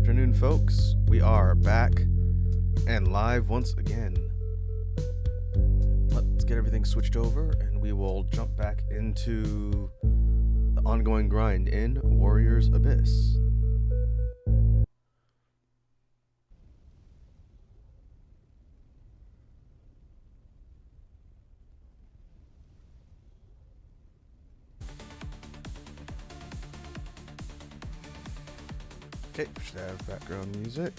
Afternoon, folks. We are back and live once again. Let's get everything switched over and we will jump back into the ongoing grind in Warriors Abyss. Okay, should have background music.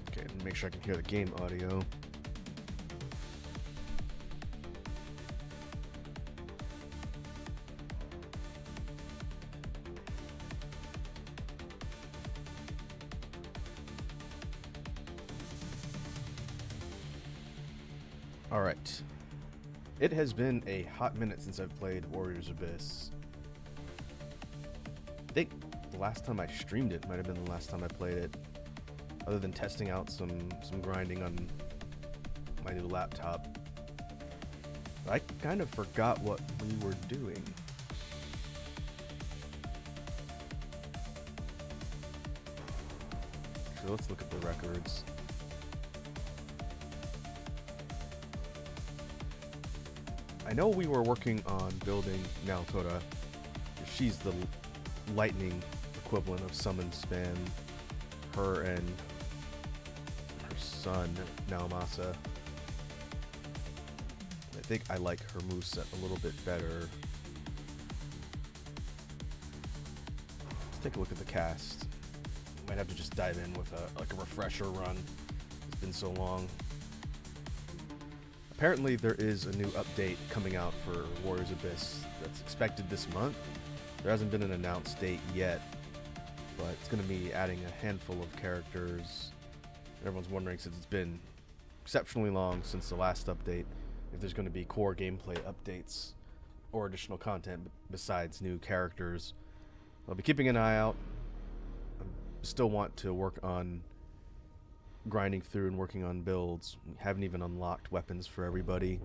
Okay, and make sure I can hear the game audio. Alright. It has been a hot minute since I've played Warriors Abyss. I think the last time I streamed it might have been the last time I played it. Other than testing out some grinding on my new laptop. I kind of forgot what we were doing. So let's look at the records. I know we were working on building Naotora. She's the lightning equivalent of Summon Span. Her and her son, Naomasa. I think I like her moveset a little bit better. Let's take a look at the cast. Might have to just dive in with a refresher run. been so long. Apparently there is a new update coming out for Warriors Abyss that's expected this month. There hasn't been an announced date yet, but it's going to be adding a handful of characters. Everyone's wondering, since it's been exceptionally long since the last update, if there's going to be core gameplay updates or additional content besides new characters. I'll be keeping an eye out. I still want to work on grinding through and working on builds. We haven't even unlocked weapons for everybody.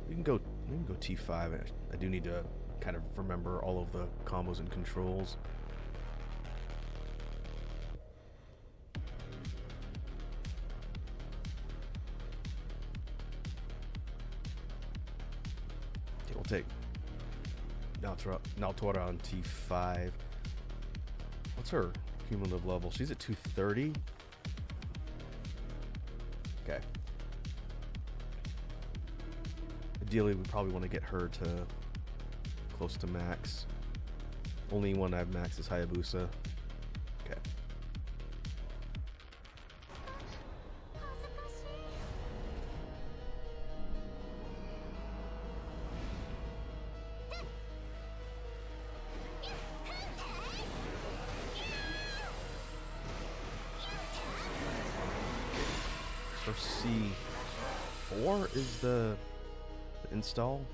We can go T5. I do need to kind of remember all of the combos and controls. Okay, we'll take Naltora on T5. What's her cumulative level? She's at 230. Okay. Ideally, we probably want to get her to close to max. Only one I have max is Hayabusa. Okay. First C4 is the install.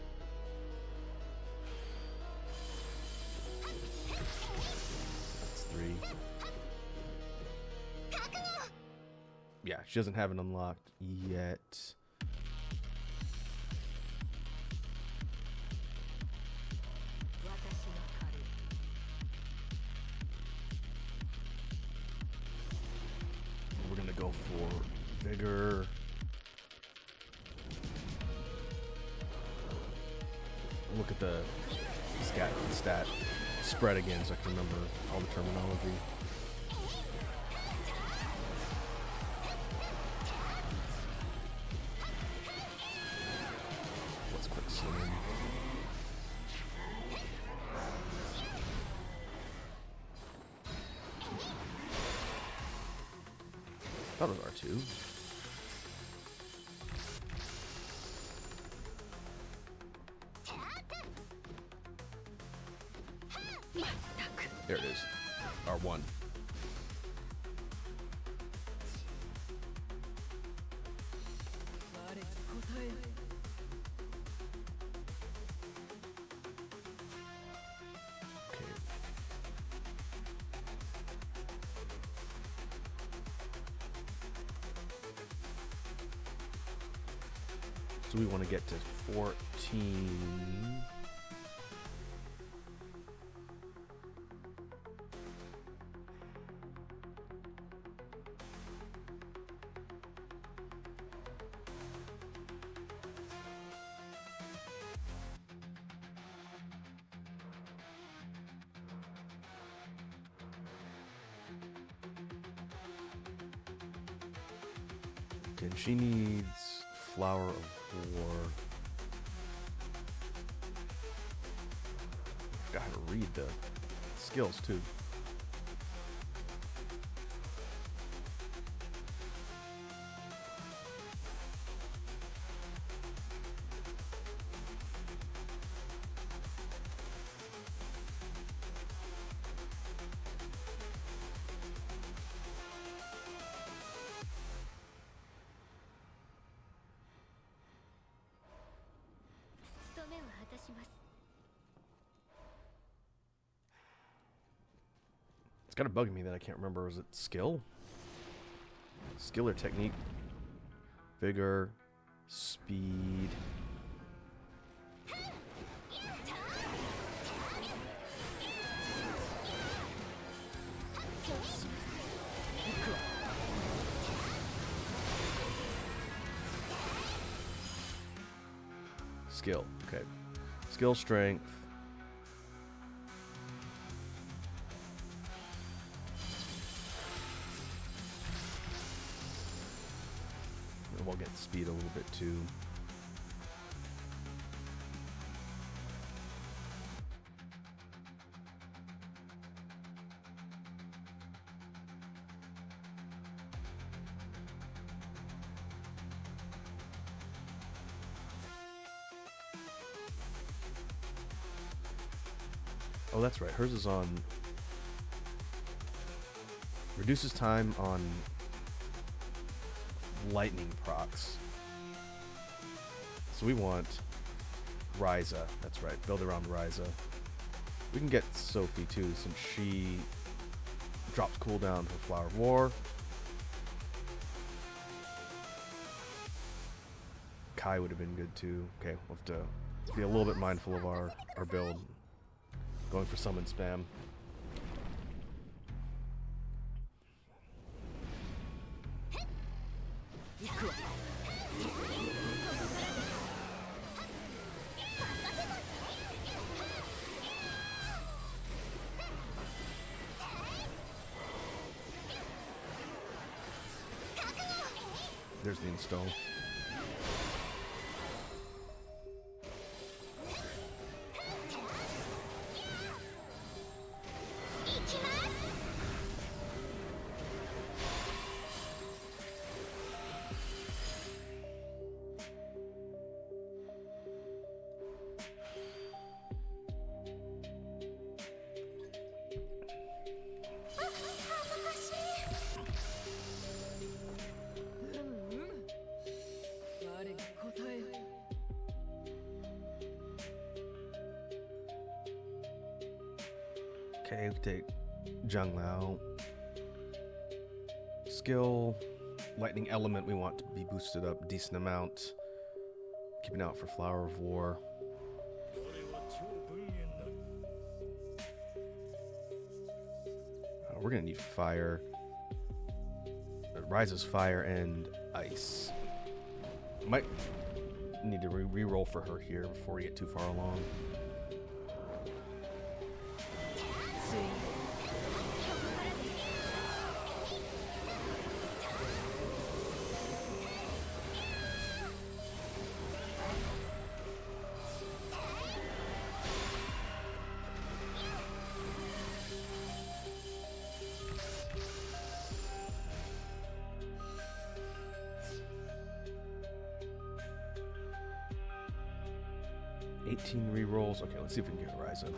That's 3. Yeah, she doesn't have it unlocked yet. We're gonna go for Vigor. Look at the stat spread again so I can remember all the terminology. Let's quick slim. That was R2. There it is. R1. Okay. So we want to get to 14. And she needs Flower of War. I forgot how to read the skills too. It's kind of bugging me that I can't remember. Is it skill? Skill or technique? Vigor, speed. Skill, okay. Skill, strength. And we'll get speed a little bit too. Oh, that's right. Hers is on. Reduces time on lightning procs. So we want Ryza. That's right. Build around Ryza. We can get Sophie too, since she drops cooldown for Flower of War. Kai would have been good too. Okay, we'll have to be a little bit mindful of our build. Going for summon spam. There's the install. Okay, we take Zhang Lao. Skill, lightning element we want to be boosted up a decent amount. Keeping out for Flower of War. We're gonna need fire. Ryza's fire and ice. Might need to re-roll for her here before we get too far along. Re-rolls. Okay, let's see if we can get Ryza.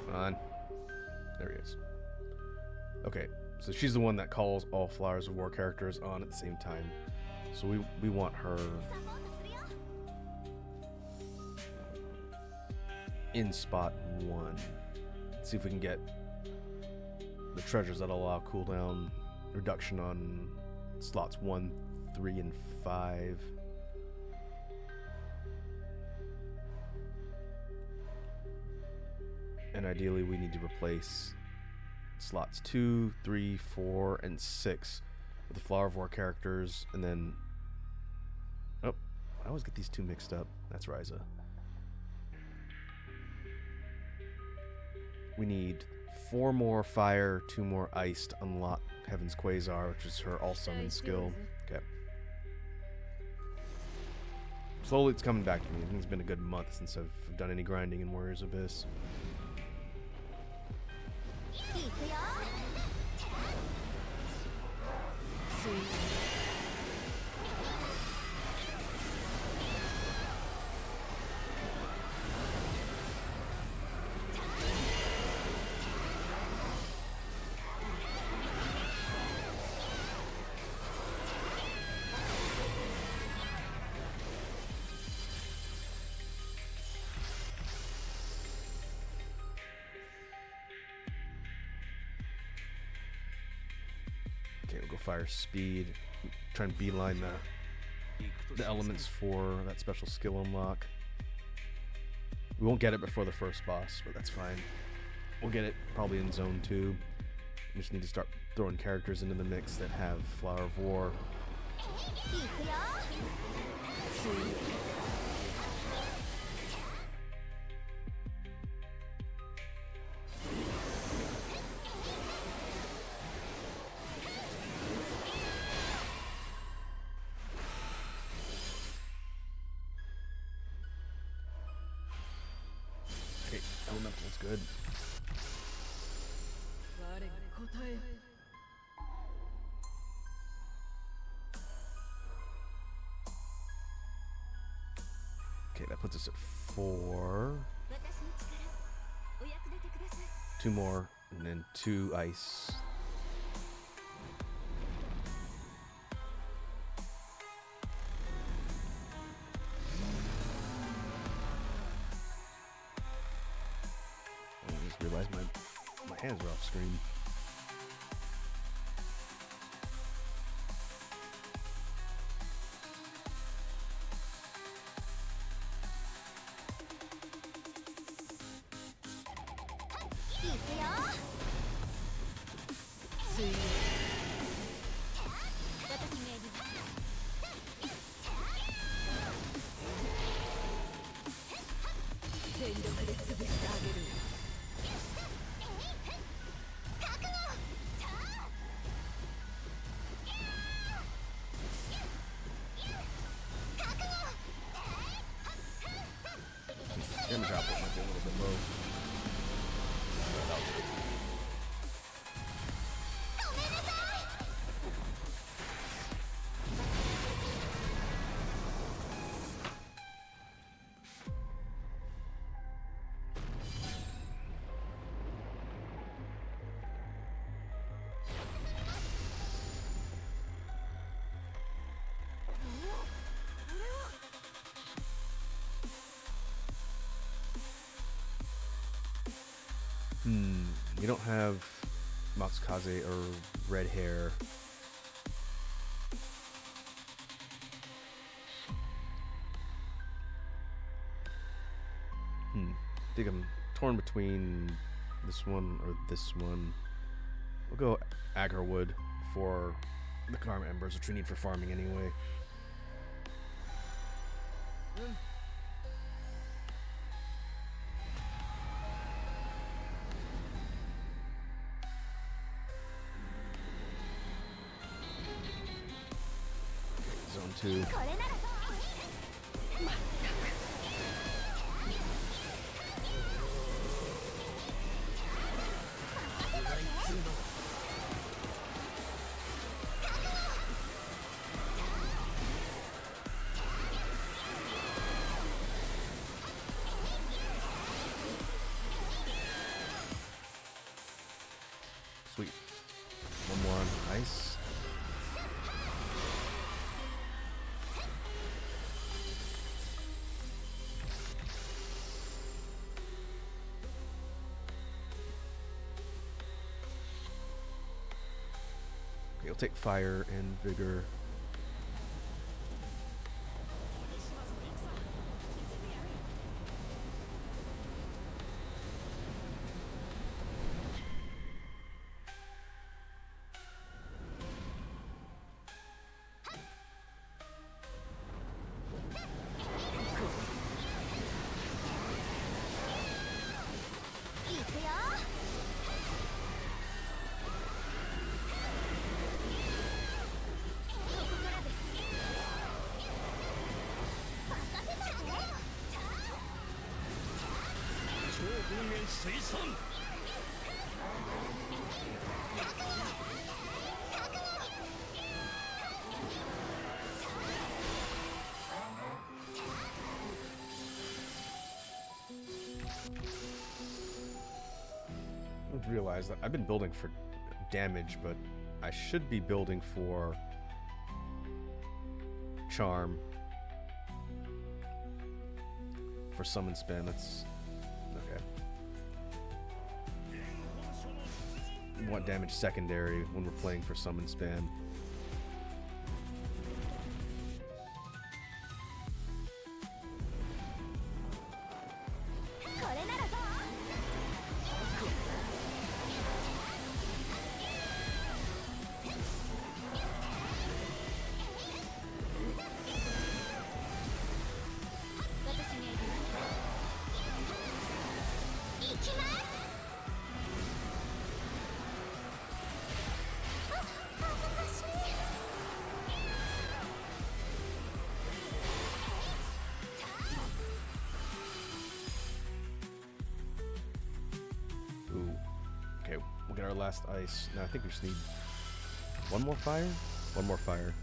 Come on. There he is. Okay, so she's the one that calls all Flowers of War characters on at the same time. So we want her in spot 1. See if we can get the treasures that allow cooldown reduction on slots 1, 3, and 5. And ideally we need to replace slots 2, 3, 4, and 6 with the Flower of War characters, and then... Oh, I always get these two mixed up. That's Ryza. We need 4 more fire, 2 more ice to unlock Heaven's Quasar, which is her all-summon skill. Okay. Slowly it's coming back to me. I think it's been a good month since I've done any grinding in Warrior's Abyss. Okay, we'll go fire speed. Try and beeline the elements for that special skill unlock. We won't get it before the first boss, but that's fine. We'll get it probably in zone 2. We just need to start throwing characters into the mix that have Flower of War. Okay, elemental's good. Okay, that puts us at 4. 2 more, and then 2 ice. I just realized my hands are off screen. Damage output might be a little bit low. We don't have Matsukaze or red hair. I think I'm torn between this one or this one. We'll go Agarwood for the Karma Embers, which we need for farming anyway. Zone 2. Sweet. One more on ice. Okay, we'll take fire and vigor. I realize that I've been building for damage, but I should be building for charm. For summon spam, that's okay. We want damage secondary when we're playing for summon spam. last ice. Now I think we just need one more fire? One more fire.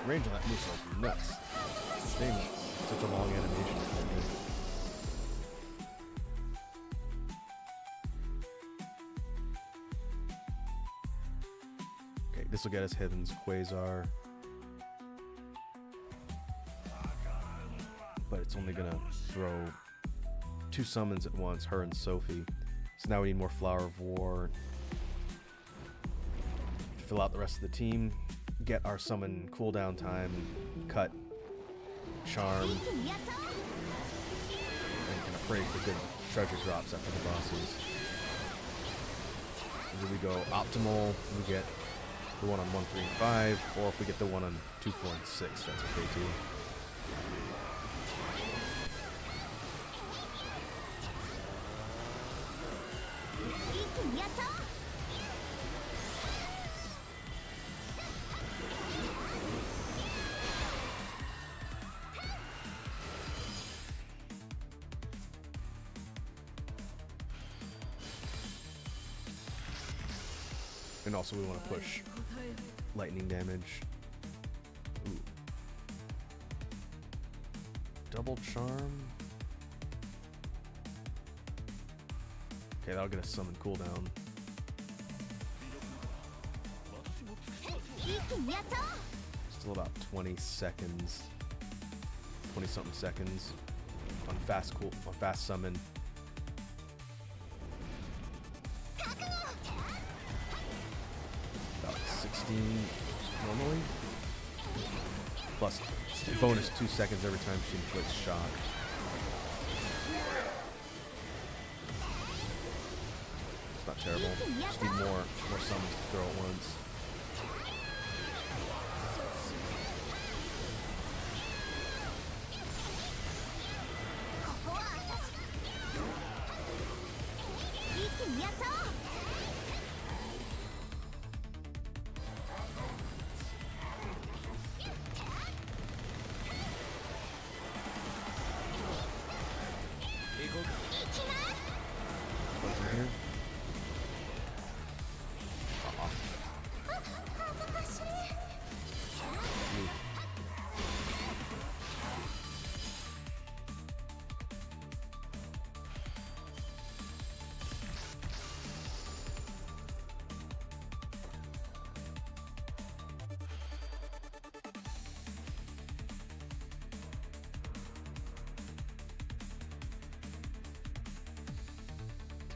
Range on that moose is nuts. Dang, such a long animation. Okay, this will get us Heaven's Quasar. But it's only gonna throw 2 summons at once, her and Sophie. So now we need more Flower of War to fill out the rest of the team. Get our summon cooldown time, cut, charm, and kind of pray for good treasure drops after the bosses. Either we go optimal, we get the one on 1, 3, and 5, or if we get the one on 2, 4, and 6, that's okay too. And also we want to push lightning damage. Ooh. Double charm. Okay, that'll get us summon cooldown. Still about 20 seconds. 20 something seconds on fast summon. About 16 normally. Plus bonus 2 seconds every time she inflicts shock. It's not terrible. Just need more summons to throw at once.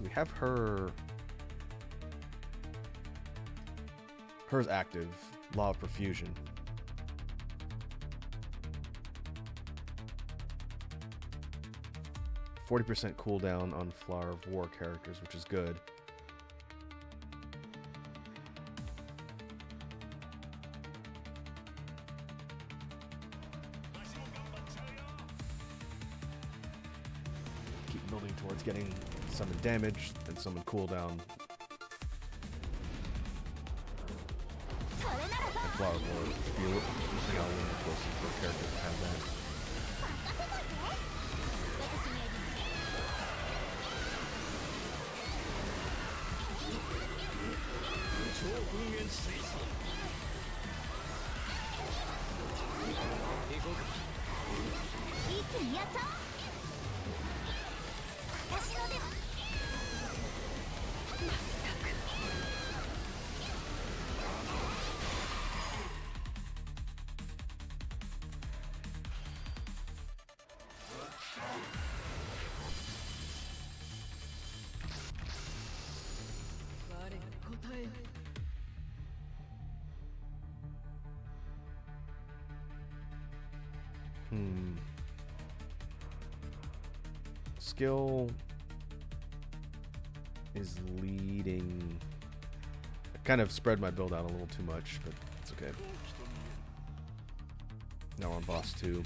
We have hers active, Law of Perfusion. %40 cooldown on Flower of War characters, which is good. Keep building towards getting summon damage, then summon cooldown. And Flower of War would be a little closer for a character to have that. Skill is leading. I kind of spread my build out a little too much, but it's okay. Now we're on boss 2.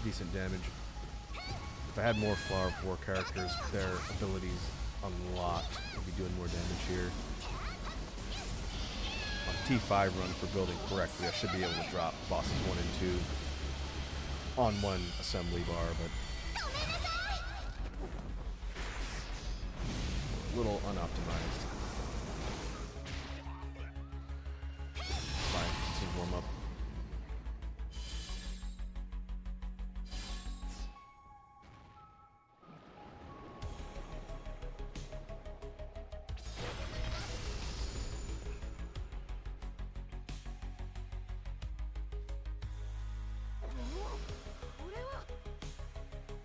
Decent damage. If I had more Flower of War characters, their abilities unlocked, I'd be doing more damage here. On T5 run for building correctly, I should be able to drop bosses 1 and 2 on one assembly bar, but a little unoptimized. Fine, this is warm up.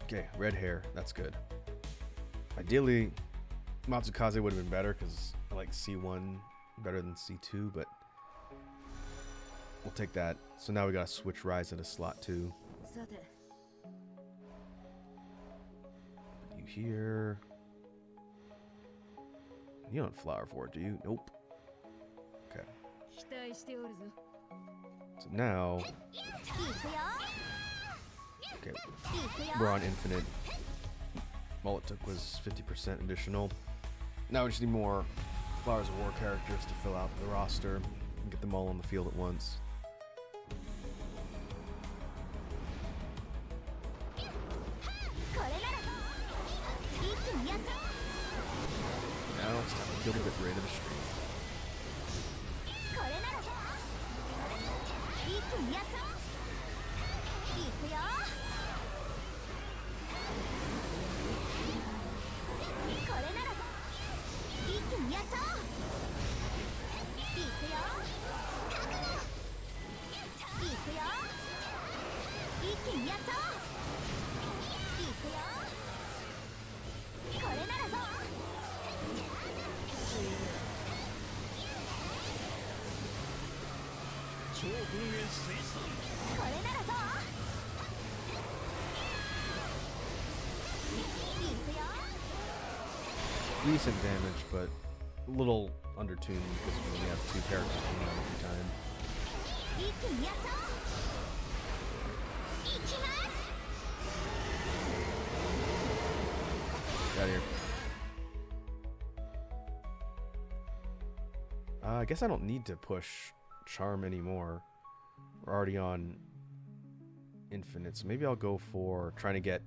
Okay, red hair. That's good. Ideally, Matsukaze would have been better because I like C1 better than C2, but we'll take that. So now we gotta switch Rise into slot 2. Put you here. You don't have Flower of War, do you? Nope. Okay. So now... Okay, we're on infinite. All it took was 50% additional. Now we just need more Flowers of War characters to fill out the roster and get them all on the field at once. Now it's time to kill the bit rate of the stream. Decent damage, but a little undertuned because we only have 2 characters coming out every time. Get out of here. I guess I don't need to push Charm anymore. We're already on infinite, so maybe I'll go for trying to get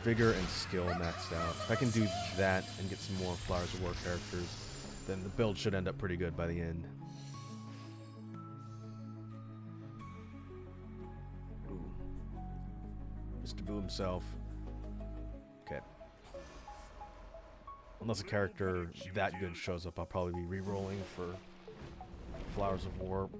Vigor and Skill maxed out. If I can do that and get some more Flowers of War characters, then the build should end up pretty good by the end. Ooh. Mr. Boo himself. Okay. Unless a character that good shows up, I'll probably be re-rolling for Flowers of War.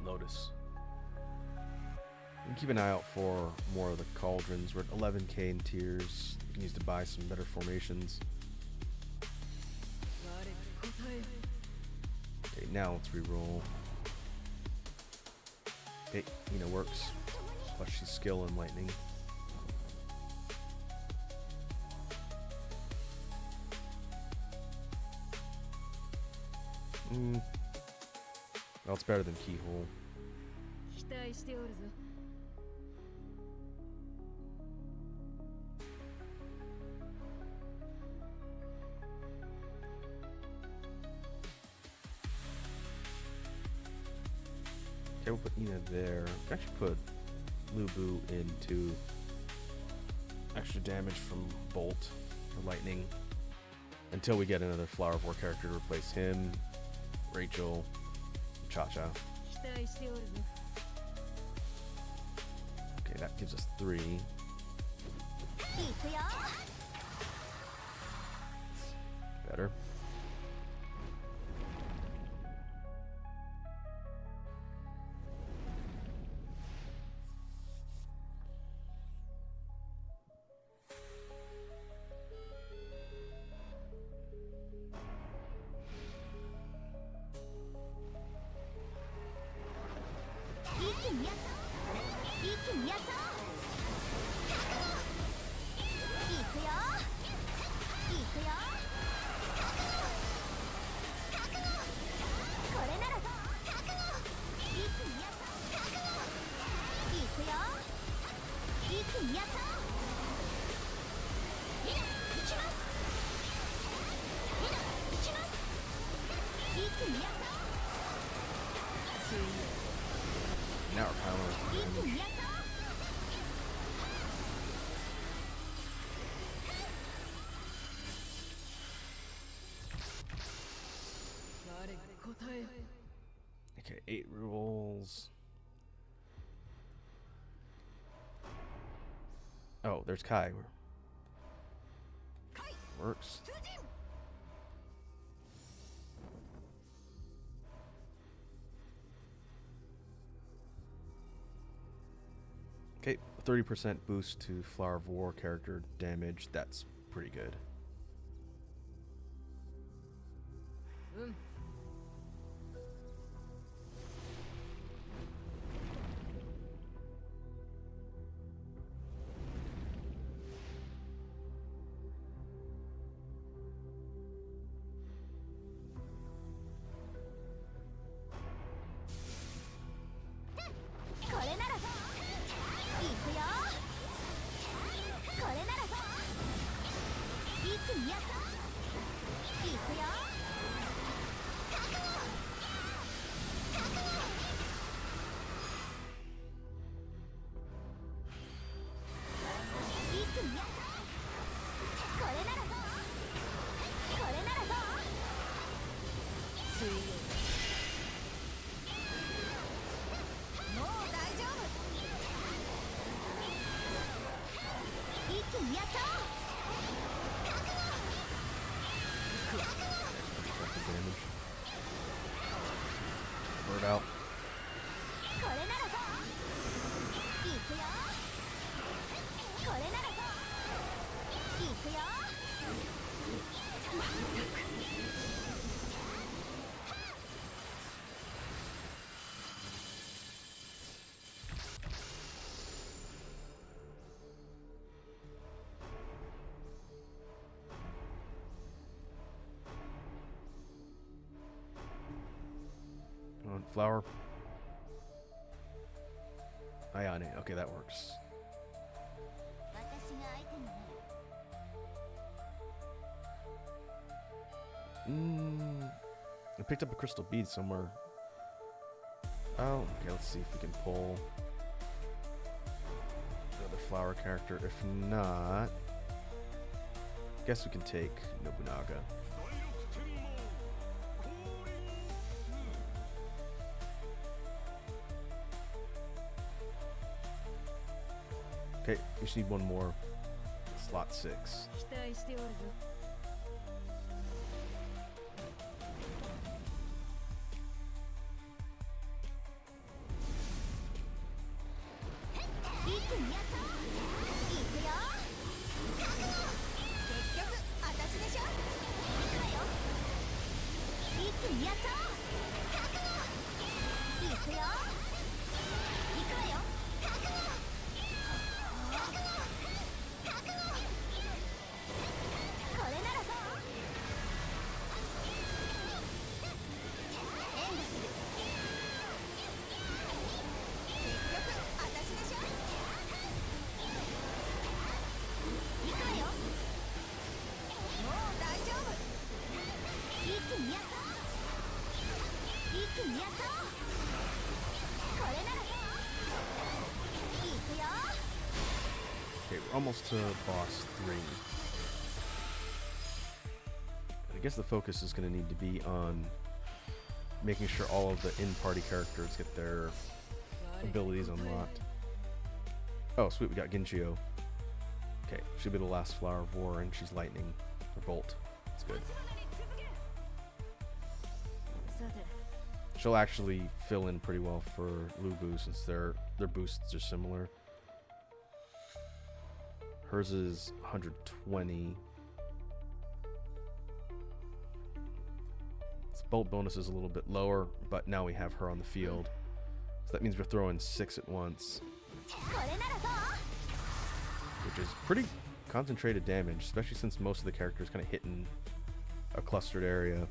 Lotus. And keep an eye out for more of the cauldrons. We're at 11k in tiers. You can use to buy some better formations. Okay, now let's reroll. Okay, Ina works. Plus she's skill and lightning. Well, it's better than Keyhole. Okay, we'll put Ina there. Actually put Lubu into extra damage from Bolt or Lightning until we get another Flower of War character to replace him, Rachel, Cha-Cha. Okay, that gives us 3. Better. Now we're power. Okay, 8 rolls. Oh, there's Kai. Works. Okay, 30% boost to Flower of War character damage. That's pretty good. Bird out. Flower. Ayane. Okay, that works. I picked up a crystal bead somewhere. Oh, okay, let's see if we can pull another flower character. If not, guess we can take Nobunaga. Okay, we just need one more. Slot 6. 気にやった行くよ覚悟結局私でしょ行くわよ一気にやった覚悟行くよ行くわよ覚悟覚悟覚悟これならどう援護する結局私でしょ行くわよもう大丈夫一気にやった一気にやったこれならどう行くよ Okay, we're almost to boss 3. I guess the focus is going to need to be on making sure all of the in-party characters get their abilities unlocked. Oh, sweet, we got Ginchio. Okay, she'll be the last Flower of War, and she's Lightning, or Bolt. That's good. She'll actually fill in pretty well for Lubu since their boosts are similar. Hers is 120. Its bolt bonus is a little bit lower, but now we have her on the field. So that means we're throwing 6 at once. Which is pretty concentrated damage, especially since most of the characters kind of hit in a clustered area.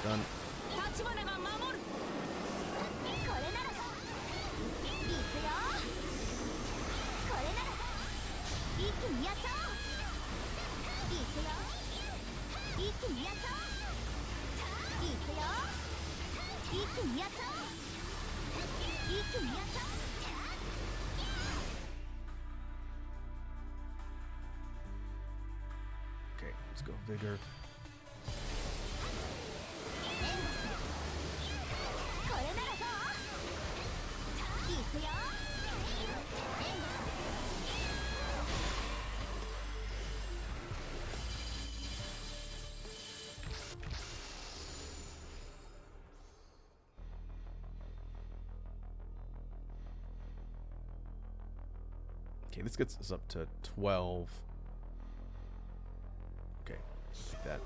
Done. Okay, let's go Vigor. Okay, this gets us up to 12. Okay, like that.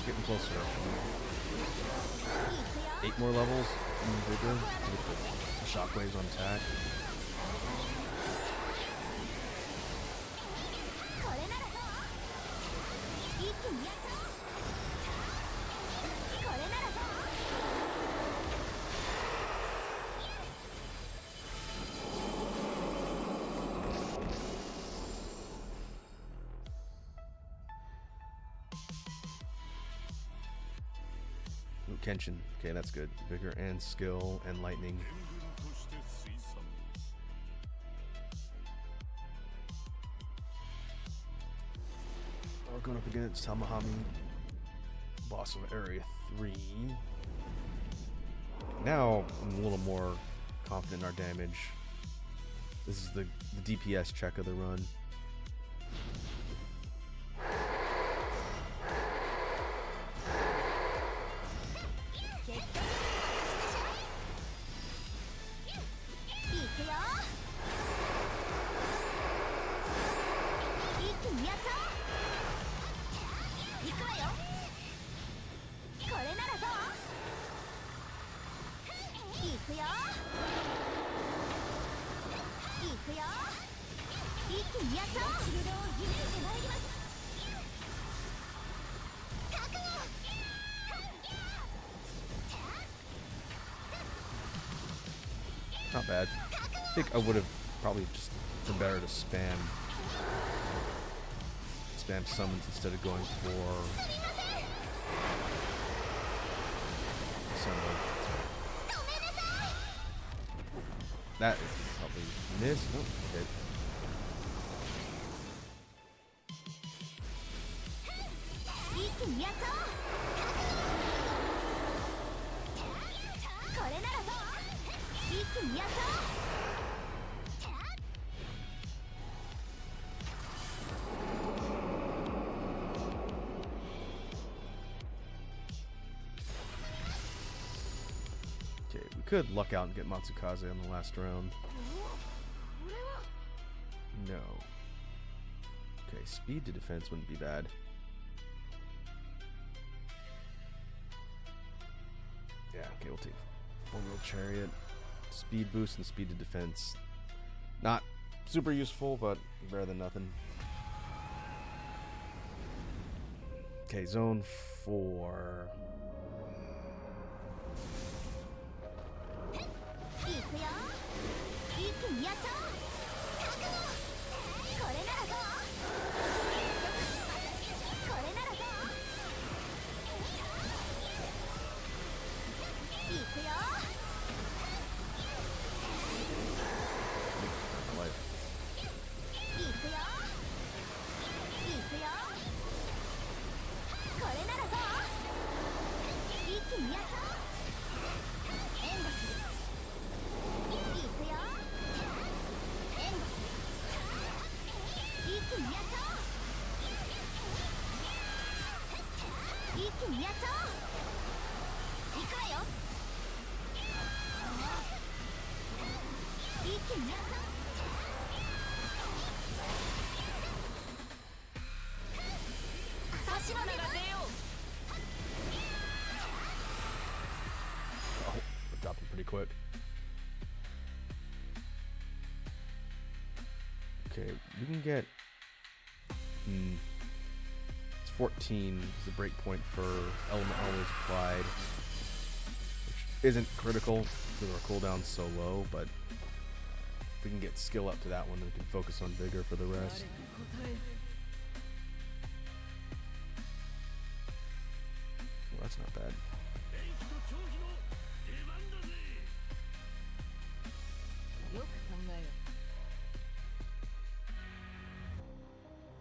Getting closer. 8 more levels in Vigor with the shockwaves on attack. Ooh, Kenshin. Okay, that's good. Vigor and skill and lightning. We're going up against Tamahami, boss of Area 3. Now I'm a little more confident in our damage. This is the DPS check of the run. 気にやっちゃおう。シルドをイメージ参ります。覚悟。Not bad. I think I would have probably just been better to spam summons instead of going for summon. That is probably missed. Nope. Okay. 一気にやっちゃおう。これならどう？一気にやっちゃおう。Okay, we could luck out and get Matsukaze on the last round. No. Okay, speed to defense wouldn't be bad. Yeah, okay, we'll take Four-Wheel Chariot. Speed boost and speed to defense. Not super useful, but better than nothing. Okay, zone 4. いくよ。一気にやっちゃおう。覚悟。これならどう？これならどう？いくよ。Life. いくよ。いくよ。これならどう？一気にやっちゃおう。援護する。いくよ。援護する。一気にやっちゃおう。一気にやっちゃおう。いくわよ。一気にやっちゃおう。私の出が出よう。 Oh, I dropped him pretty quick. Okay, we can get. It's 14 is the breakpoint for element always applied, which isn't critical because our cooldown's so low, but if we can get skill up to that one, then we can focus on vigor for the rest. Well, that's not bad.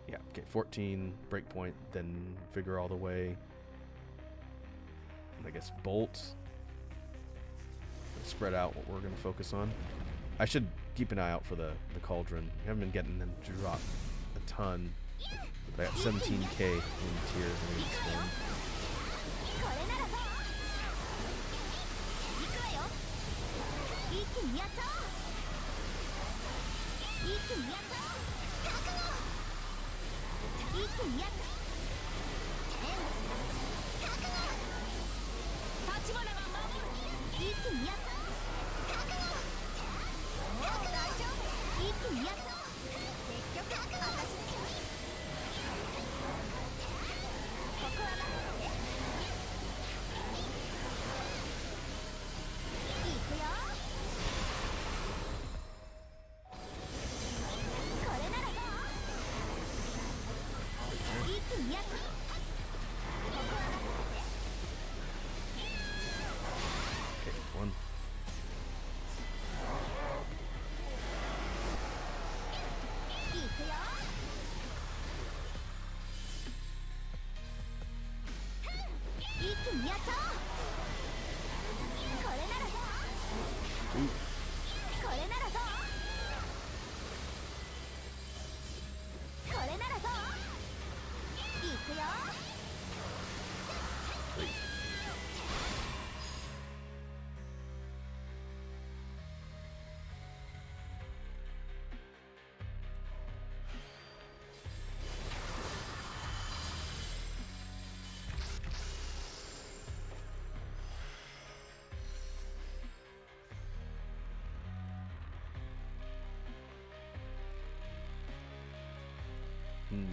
Yeah, okay, 14, breakpoint, then vigor all the way. And I guess bolt. Spread out what we're going to focus on. I should keep an eye out for the cauldron. We haven't been getting them to drop a ton. But I got 17k in tiers in each one. これならどう？いくわよ。一気にやっちゃおう。一気にやっちゃおう。覚悟。一気にやっちゃおう。援護する。覚悟。立花が守る。一気にやっちゃおう。覚悟。もう大丈夫。一気にやっちゃおう。結局私でしょ。ここは任せて。いくよ。これならどう？一気にやっちゃおう。ここは任せて。 Okay, one. いくよ。一気にやっちゃおう。これならどう？これならどう？これならどう？いくよ。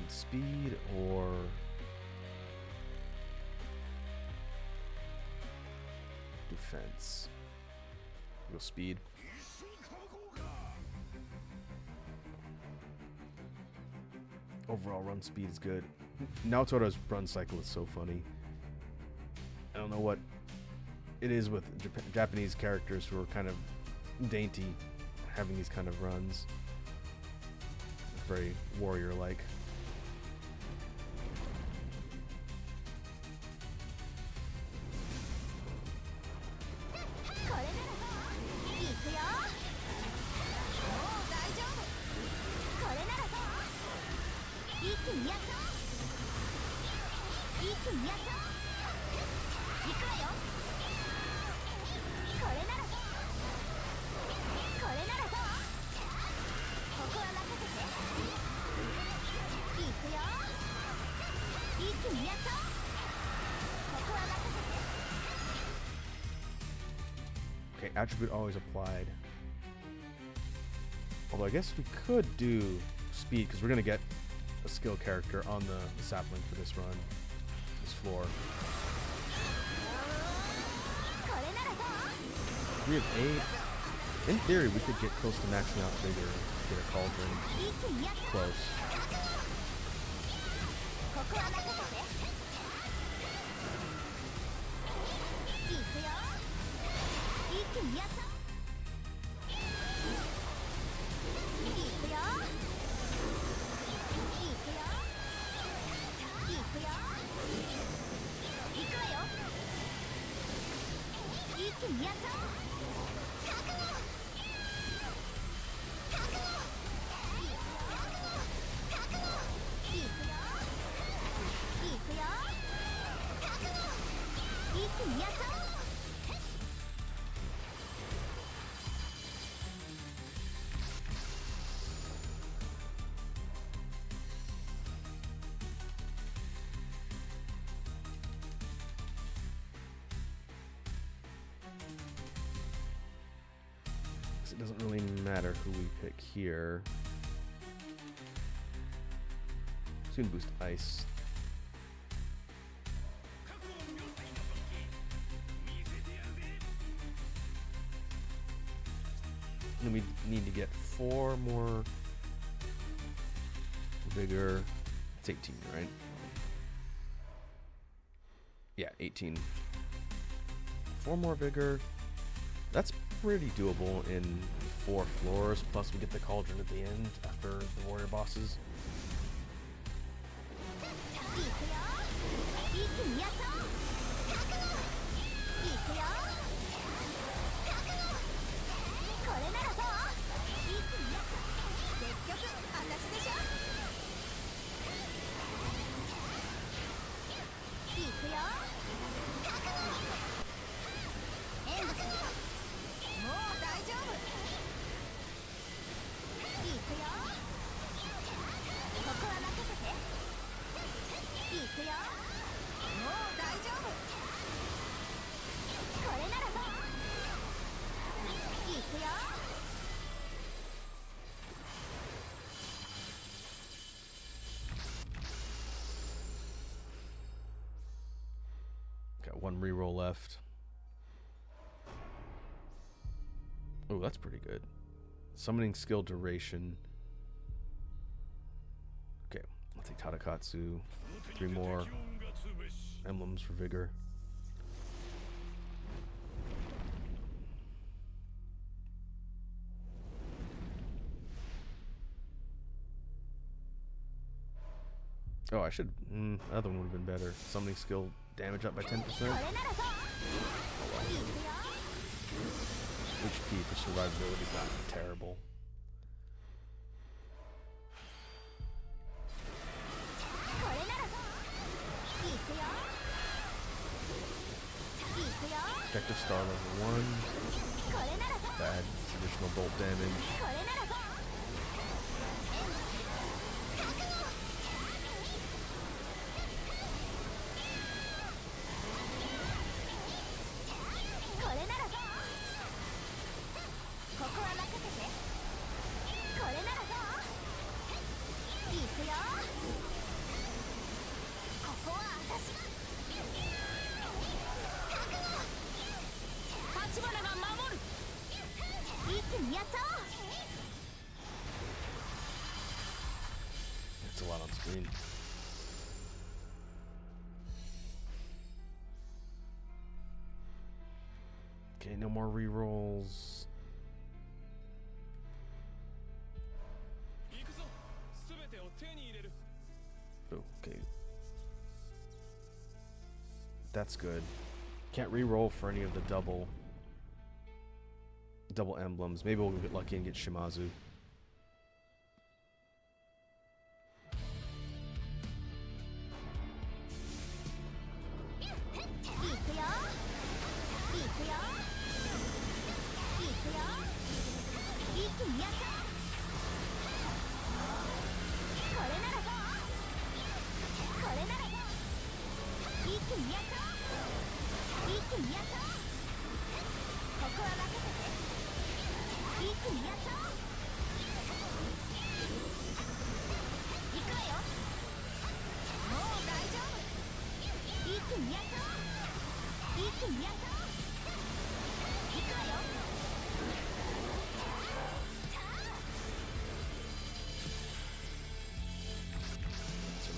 Speed or defense? Go speed. Overall run speed is good. Naotora's run cycle is so funny. I don't know what it is with Japanese characters who are kind of dainty having these kind of runs. Very warrior-like. Okay, attribute always applied. Although I guess we could do speed because we're gonna get a skill character on the sapling for this run, this floor. We have 8. In theory, we could get close to maxing out Vigor, get a cauldron close. It doesn't really matter who we pick here. It's gonna boost ice. And we need to get 4 more vigor. It's 18, right? Yeah, 18. 4 more vigor. That's pretty doable in 4 floors. Plus, we get the cauldron at the end after the warrior bosses. Got 1 reroll left. Oh, that's pretty good. Summoning skill duration. Okay, I'll take Tadakatsu. 3 more emblems for vigor. Oh, I should. Other one would have been better. Summoning skill damage up by 10%. HP for survivability is not terrible. Protective Star level 1. Bad additional bolt damage. 立花が守る。一気にやった。 It's a lot on screen. Okay, no more rerolls. Oh, okay. That's good. Can't re-roll for any of the double emblems. Maybe we'll get lucky and get Shimazu.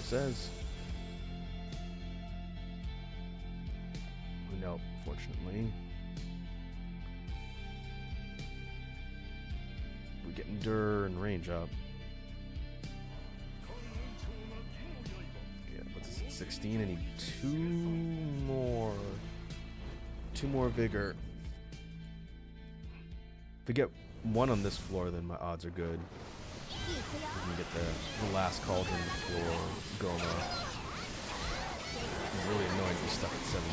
Says. No, unfortunately. We get endure and range up. Yeah, what's this? 16. I need two more vigor. If we get one on this floor, then my odds are good. We can get the last cauldron for Goma. It's really annoying to be stuck at 17.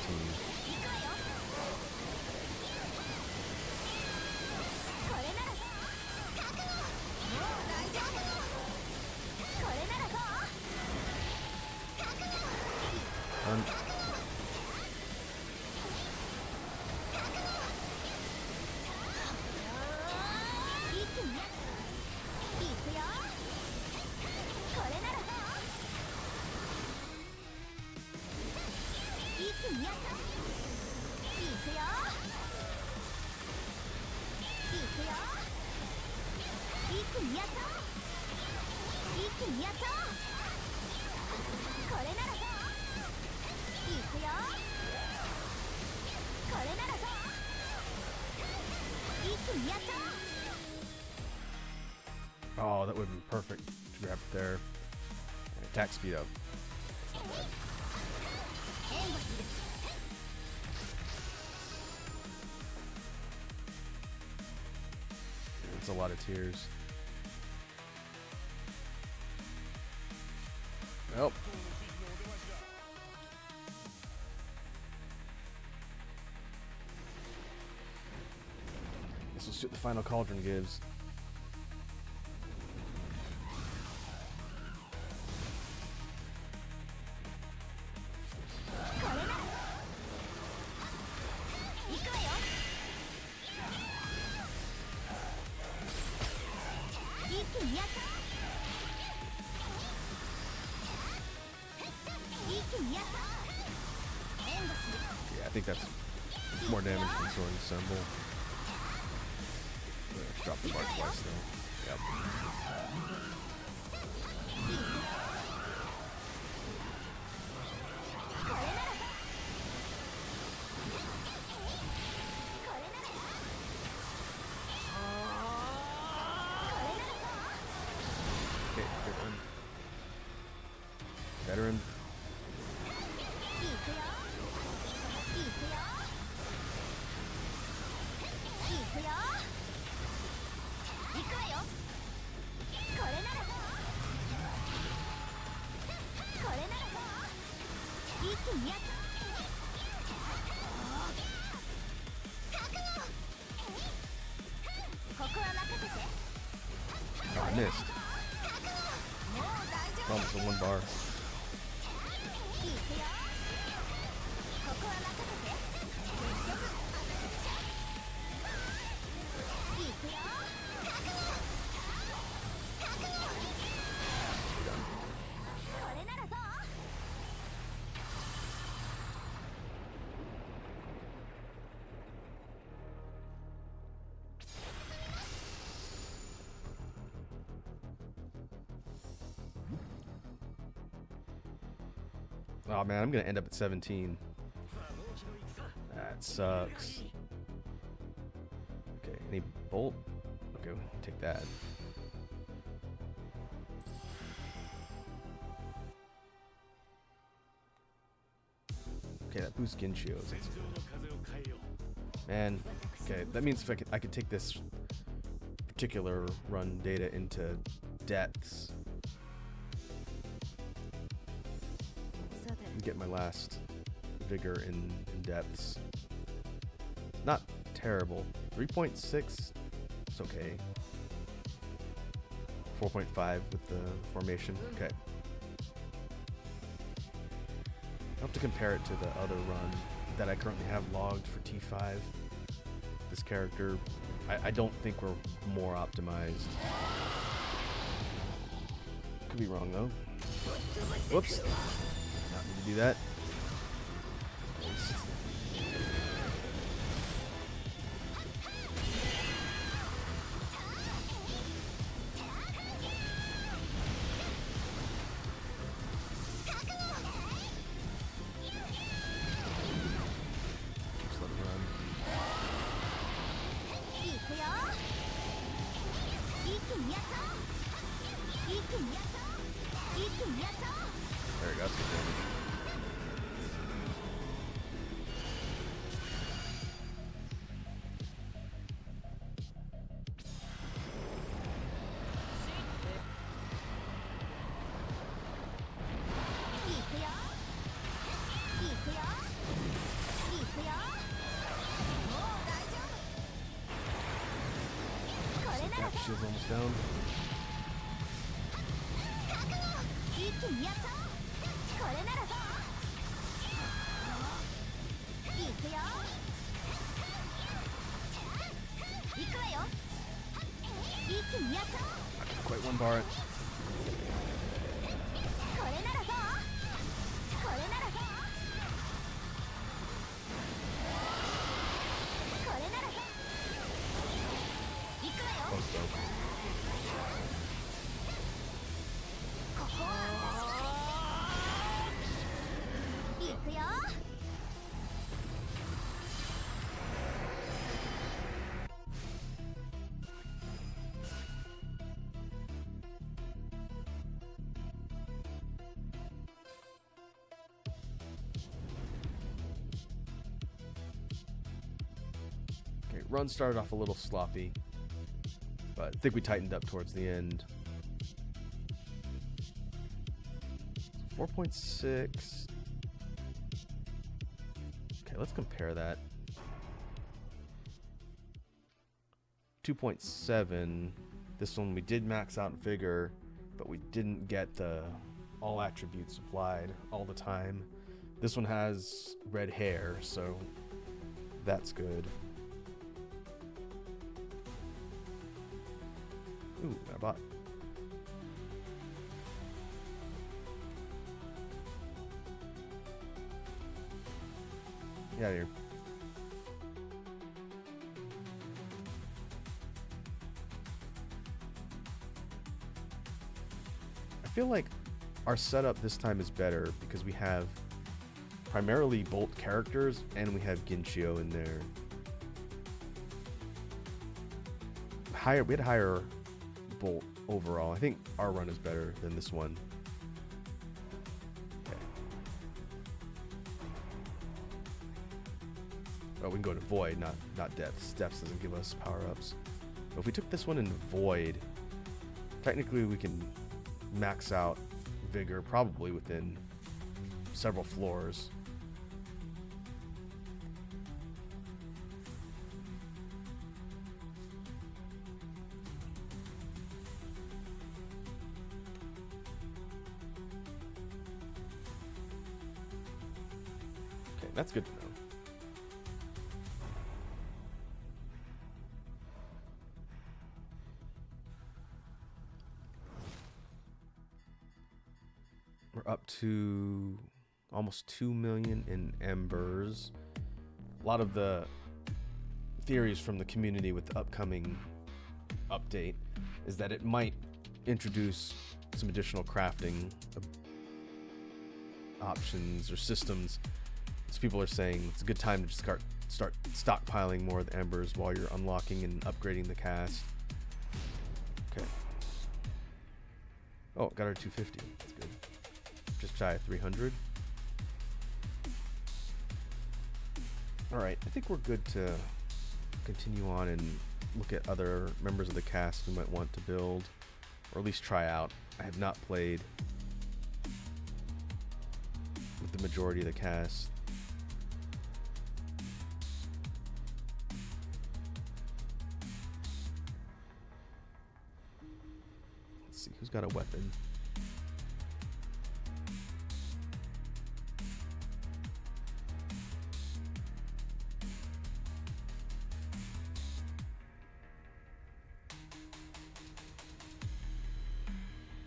Oh, that would have been perfect to grab it there. And attack speed up. It's a lot of tears. Nope. Guess we'll see what the final cauldron gives. Yeah, I think that's more damage than Sword and Symbol. Drop the bar twice though. Yep. Okay, good one. Veteran. Oh, I missed. Almost a one bar. Oh man, I'm gonna end up at 17. That sucks. Okay, any bolt? Okay, we'll take that. Okay, that boosts Ginchios. Man, okay, that means if I could take this particular run data into depths and get my last vigor in depths. Not terrible. 3.6, it's okay. 4.5 with the formation. Okay. I'll have to compare it to the other run that I currently have logged for T5. This character, I don't think we're more optimized. Could be wrong though. Whoops. Not need to do that. There we go, that's good damage. That shield's almost down. I can't quite one bar it. Close though. Okay, run started off a little sloppy, but I think we tightened up towards the end. 4.6. Okay, let's compare that. 2.7. This one we did max out vigor, but we didn't get the all attributes applied all the time. This one has red hair, so that's good. Ooh, got a bot. Get out of here. I feel like our setup this time is better because we have primarily Bolt characters and we have Ginchio in there. We had higher Bolt overall. I think our run is better than this one. Okay. Oh, we can go to Void, not Depths. Depths doesn't give us power-ups. But if we took this one into Void, technically we can max out Vigor probably within several floors. Okay, that's good to know. We're up to almost 2 million in embers. A lot of the theories from the community with the upcoming update is that it might introduce some additional crafting options or systems. So people are saying it's a good time to just start stockpiling more of the embers while you're unlocking and upgrading the cast. Okay. Oh, got our 250. That's good. Just shy of 300. Alright, I think we're good to continue on and look at other members of the cast we might want to build, or at least try out. I have not played with the majority of the cast. Let's see, who's got a weapon?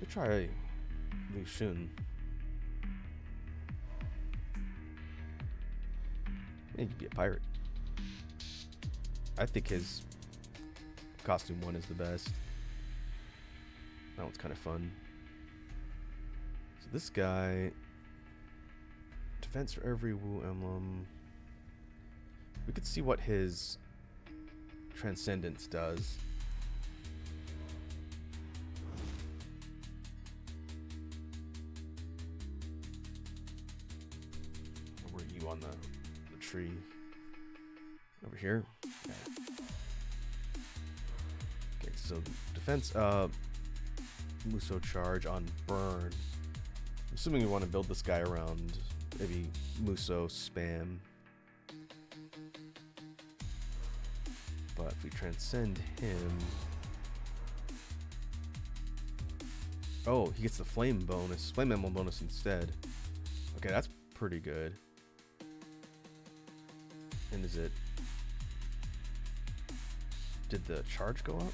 Try Lu Xun. He could be a pirate. I think his costume one is the best. That one's kind of fun. So this guy, defense for every Wu emblem. We could see what his transcendence does. On the tree over here. Okay, so defense Musou charge on burn. I'm assuming we want to build this guy around maybe Musou spam. But if we transcend him, oh, he gets the flame bonus, flame emblem bonus instead. Okay, that's pretty good. And is it... Did the charge go up?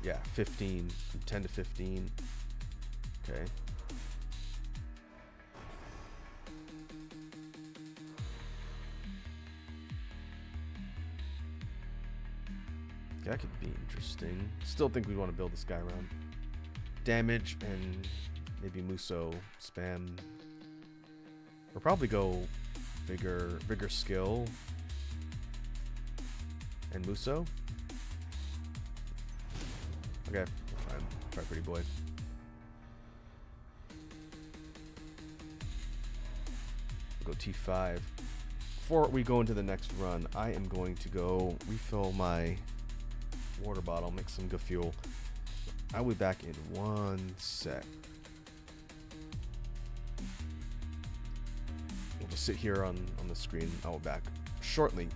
Yeah, 15. From 10 to 15. Okay. That could be interesting. Still think we want to build this guy around damage and maybe Musou spam. Or probably go Vigor skill and Musou. Okay, try pretty boy. We'll go T5. Before we go into the next run, I am going to go refill my water bottle, mix some good fuel. I'll be back in 1 sec. We'll just sit here on the screen. I'll be back shortly.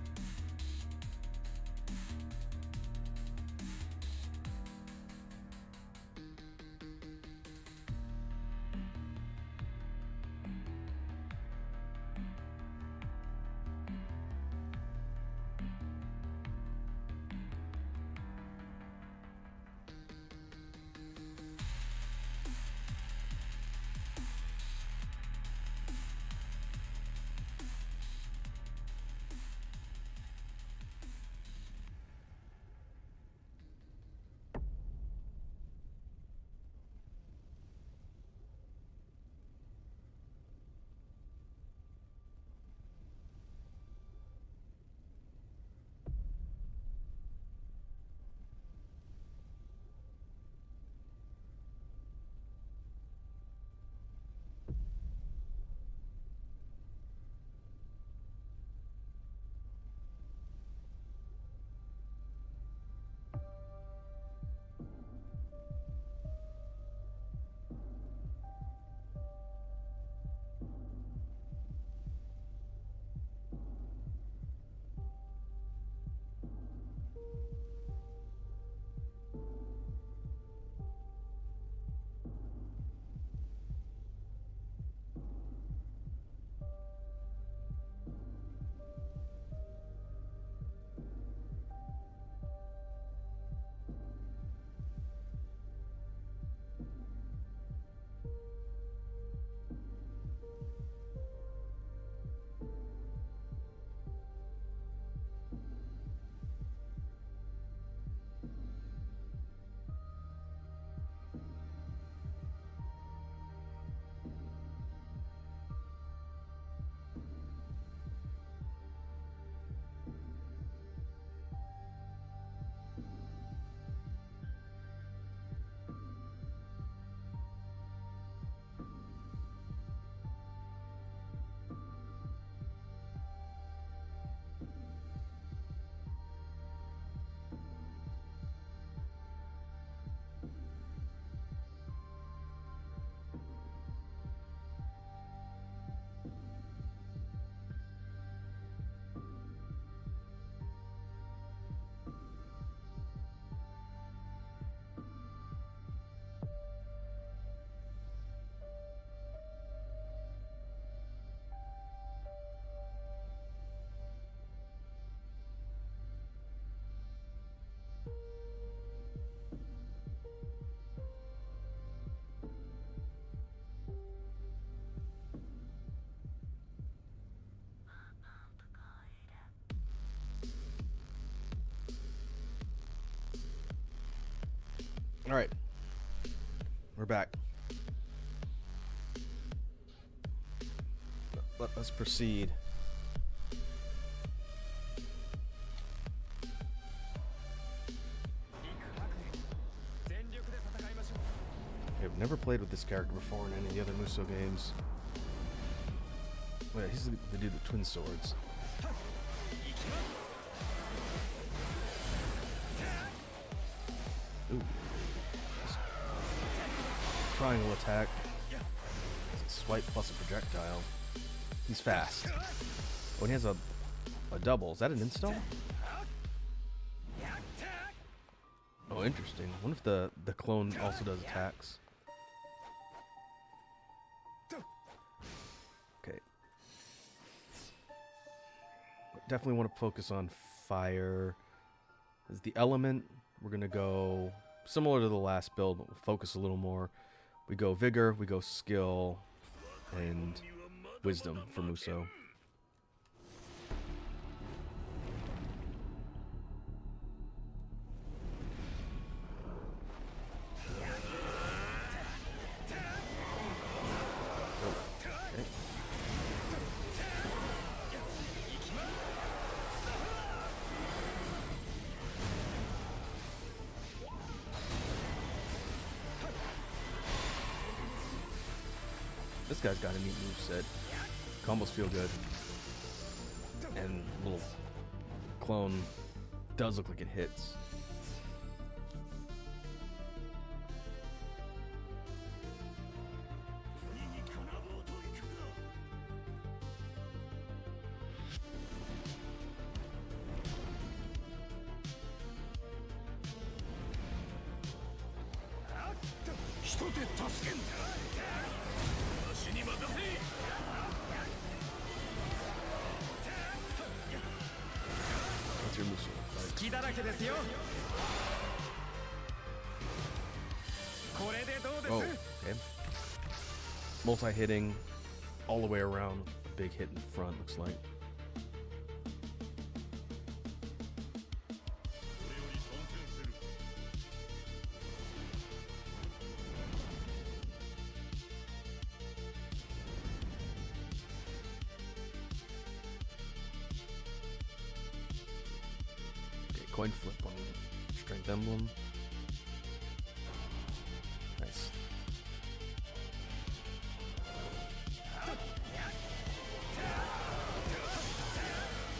All right, we're back. Let's proceed. I've never played with this character before in any of the other Musou games. Wait, he's the dude with twin swords. Ooh. Triangle attack. It's a swipe plus a projectile. He's fast. Oh, and he has a double. Is that an install? Oh, interesting. I wonder if the clone also does attacks. Okay. Definitely want to focus on fire. As the element, we're going to go similar to the last build, but we'll focus a little more. We go vigor, we go skill, and wisdom for Musou. This guy's got a neat moveset. Combos feel good. And little clone does look like it hits. What's your Musou? Oh, okay. Multi-hitting all the way around. Big hit in front, looks like. Coin flip on Strength Emblem. Nice.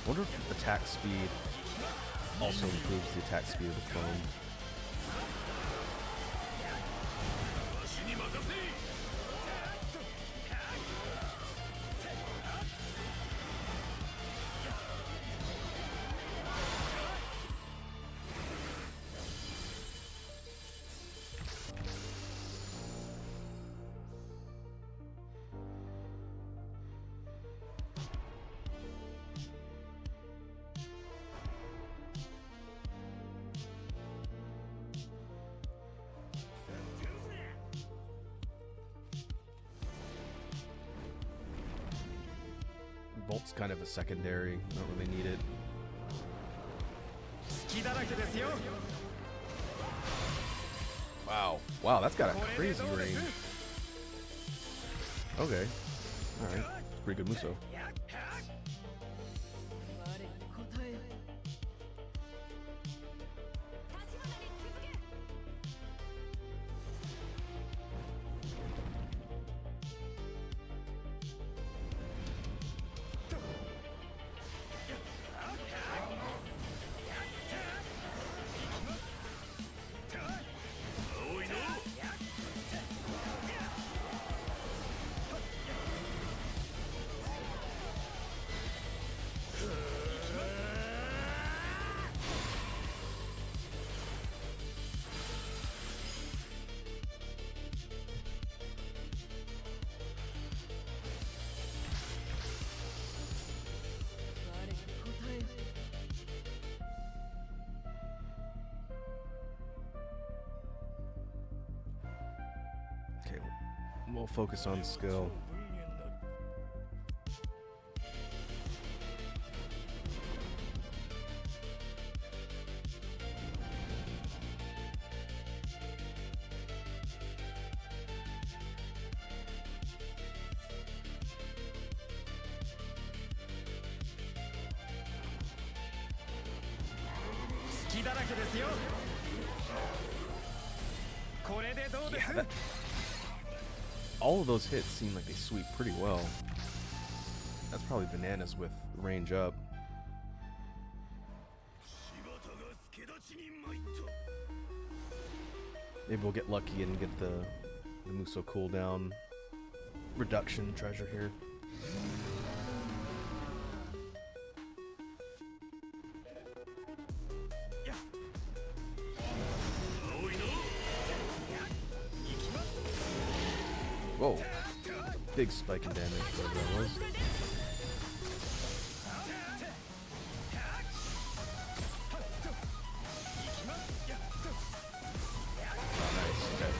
Wonder if attack speed also improves the attack speed of the clone. Bolt's kind of a secondary, don't really need it. Wow. Wow, that's got a crazy range. Okay. Alright. Pretty good Musou. Okay, we'll focus on skill. Yeah, all of those hits seem like they sweep pretty well. That's probably bananas with range up. Maybe we'll get lucky and get the Muso cooldown reduction treasure here. Whoa. Big spike in damage, whatever that was. Oh, nice. Okay.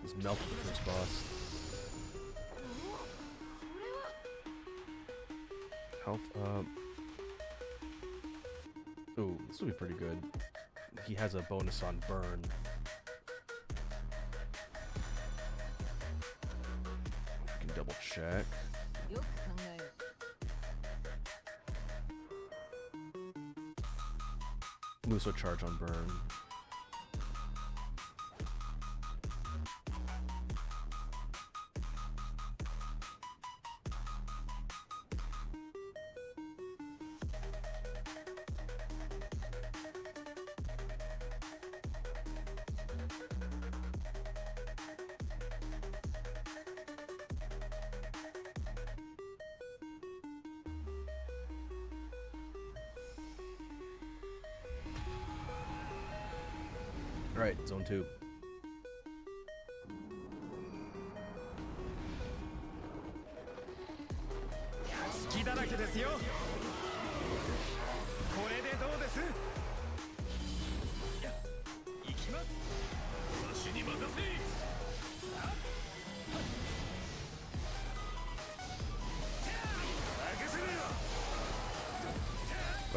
He's melted the first boss. Health up. Ooh, this will be pretty good. He has a bonus on burn. We can double check. Muso charge on burn. Alright, zone 2.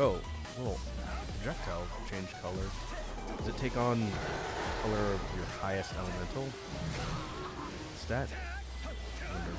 Oh, little projectile change color. Does it take on color of your highest elemental stat? I wonder.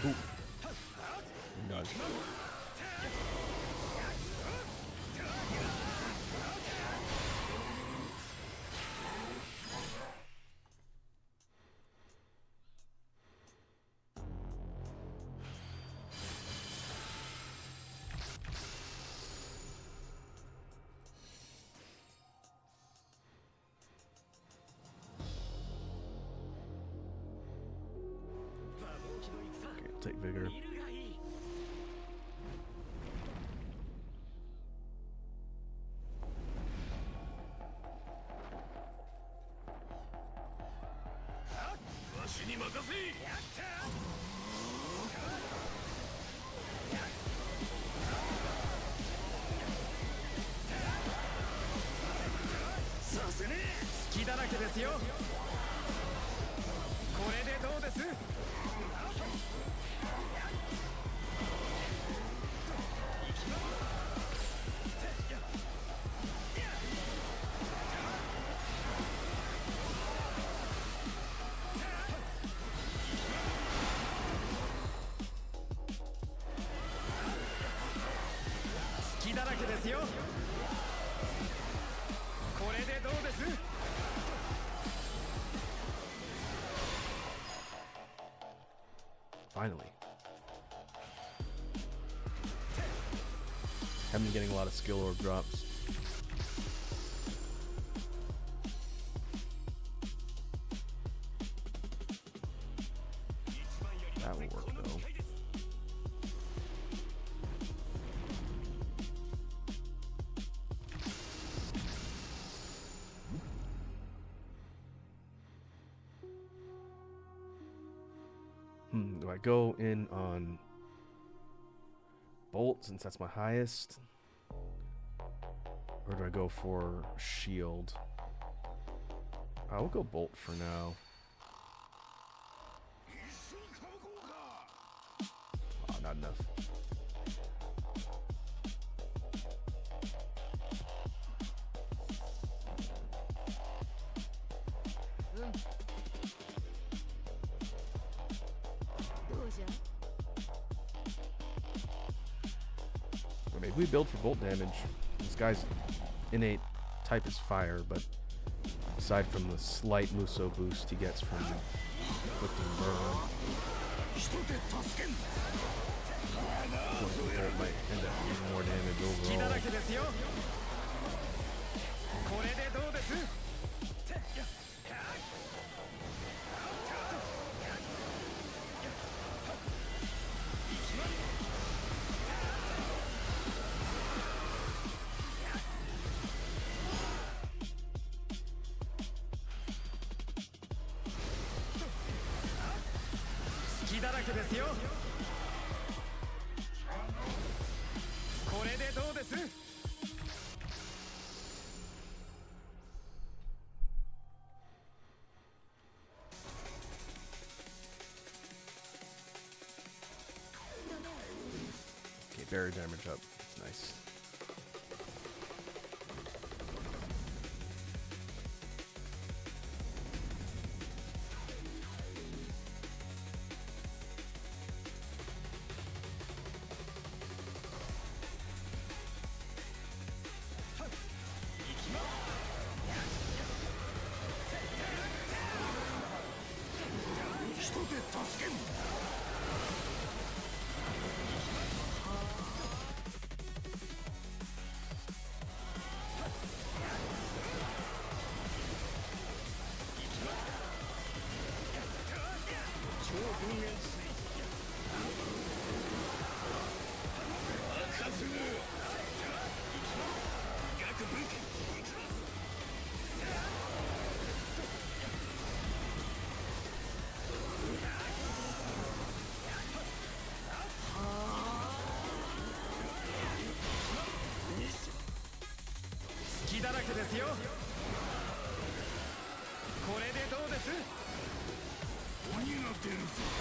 Ooh. God. Okay, take vigor. Finally. Haven't been getting a lot of skill orb drops. That will work though. Do I go in on Bolt since that's my highest? Or do I go for Shield? I will go Bolt for now. Oh, not enough. Or maybe we build for Bolt damage. This guy's innate type is fire, but aside from the slight Muso boost he gets from inflicting burn, Bolt might end up doing more damage overall. 隙だらけですよ。これでどうです？ Okay, barrier damage up. That's nice.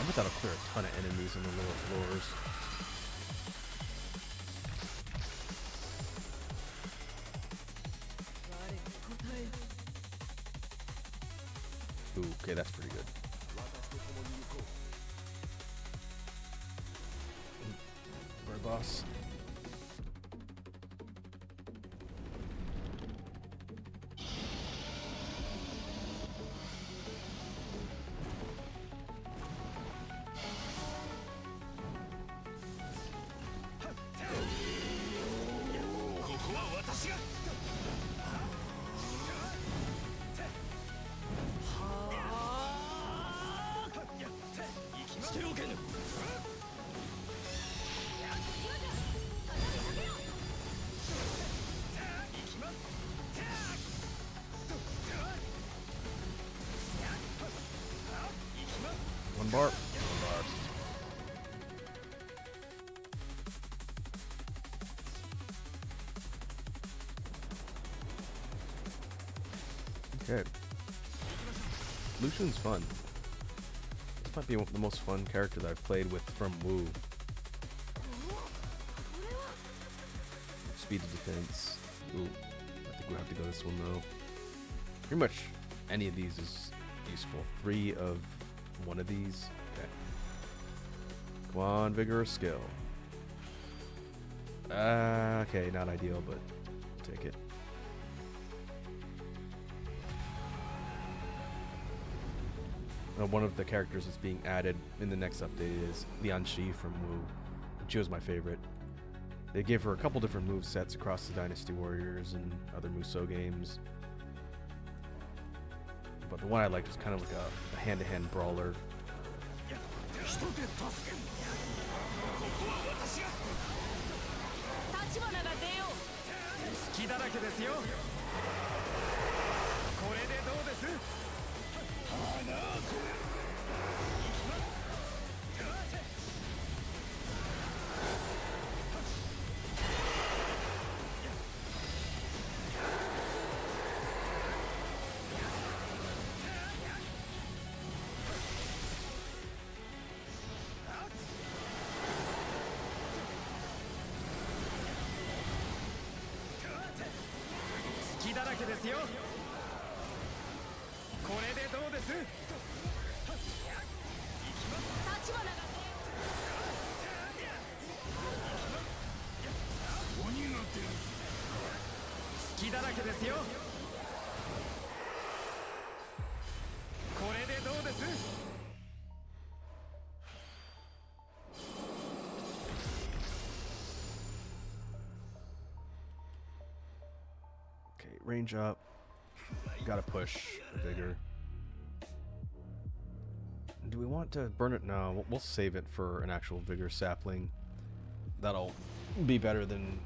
I bet that'll clear a ton of enemies on the lower floors. Ooh, okay, that's pretty good. Right, boss. One bar. Okay. Lucian's fun. This might be the most fun character that I've played with from Wu. Speed of defense. Ooh, I think we have to go this one though. Pretty much any of these is useful. 3 of one of these. Okay. Come on, vigor or skill. Okay, not ideal, but I'll take it. One of the characters that's being added in the next update is Lian Shi from Wu. She was my favorite. They gave her a couple different move sets across the Dynasty Warriors and other Musou games. But the one I liked was kind of like a hand-to-hand brawler. 立花が出よう。隙だらけですよ。これでどうです？隙だらけですよ。これでどうです？立花が出よ隙だらけですよ。これでどうです？ Okay, range up. Gotta push the vigor. Do we want to burn it? No, we'll save it for an actual vigor sapling. That'll be better than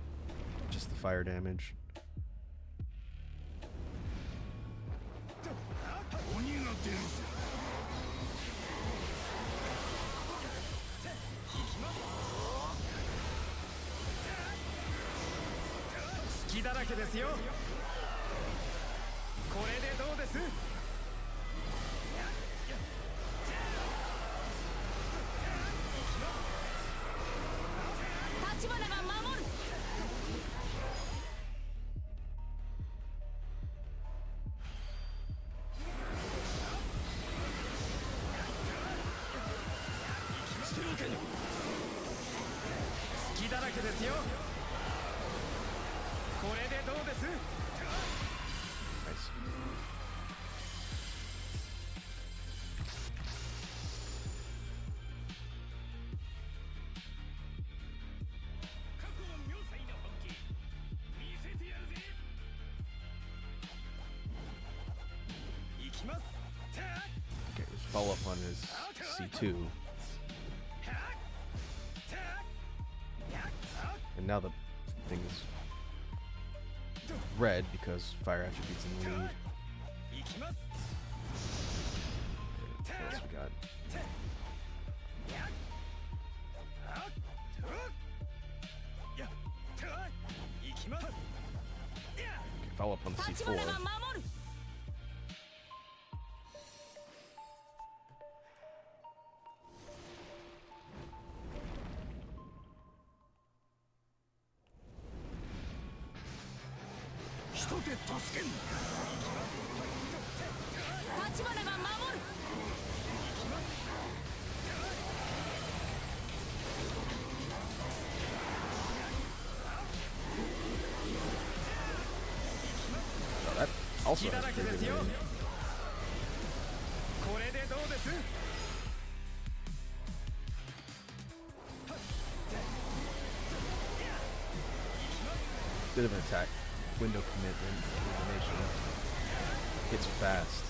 just the fire damage. Nice. Okay, let's follow up on his C2. And now the thing is red because fire attributes in the lead. Okay, what else we got? Okay, follow up on the 立花 C4. が守る。 立花が守る。 Oh, that also has pretty good range. これでどうです？ Bit of an attack. Window commitment. Illumination. Hits fast.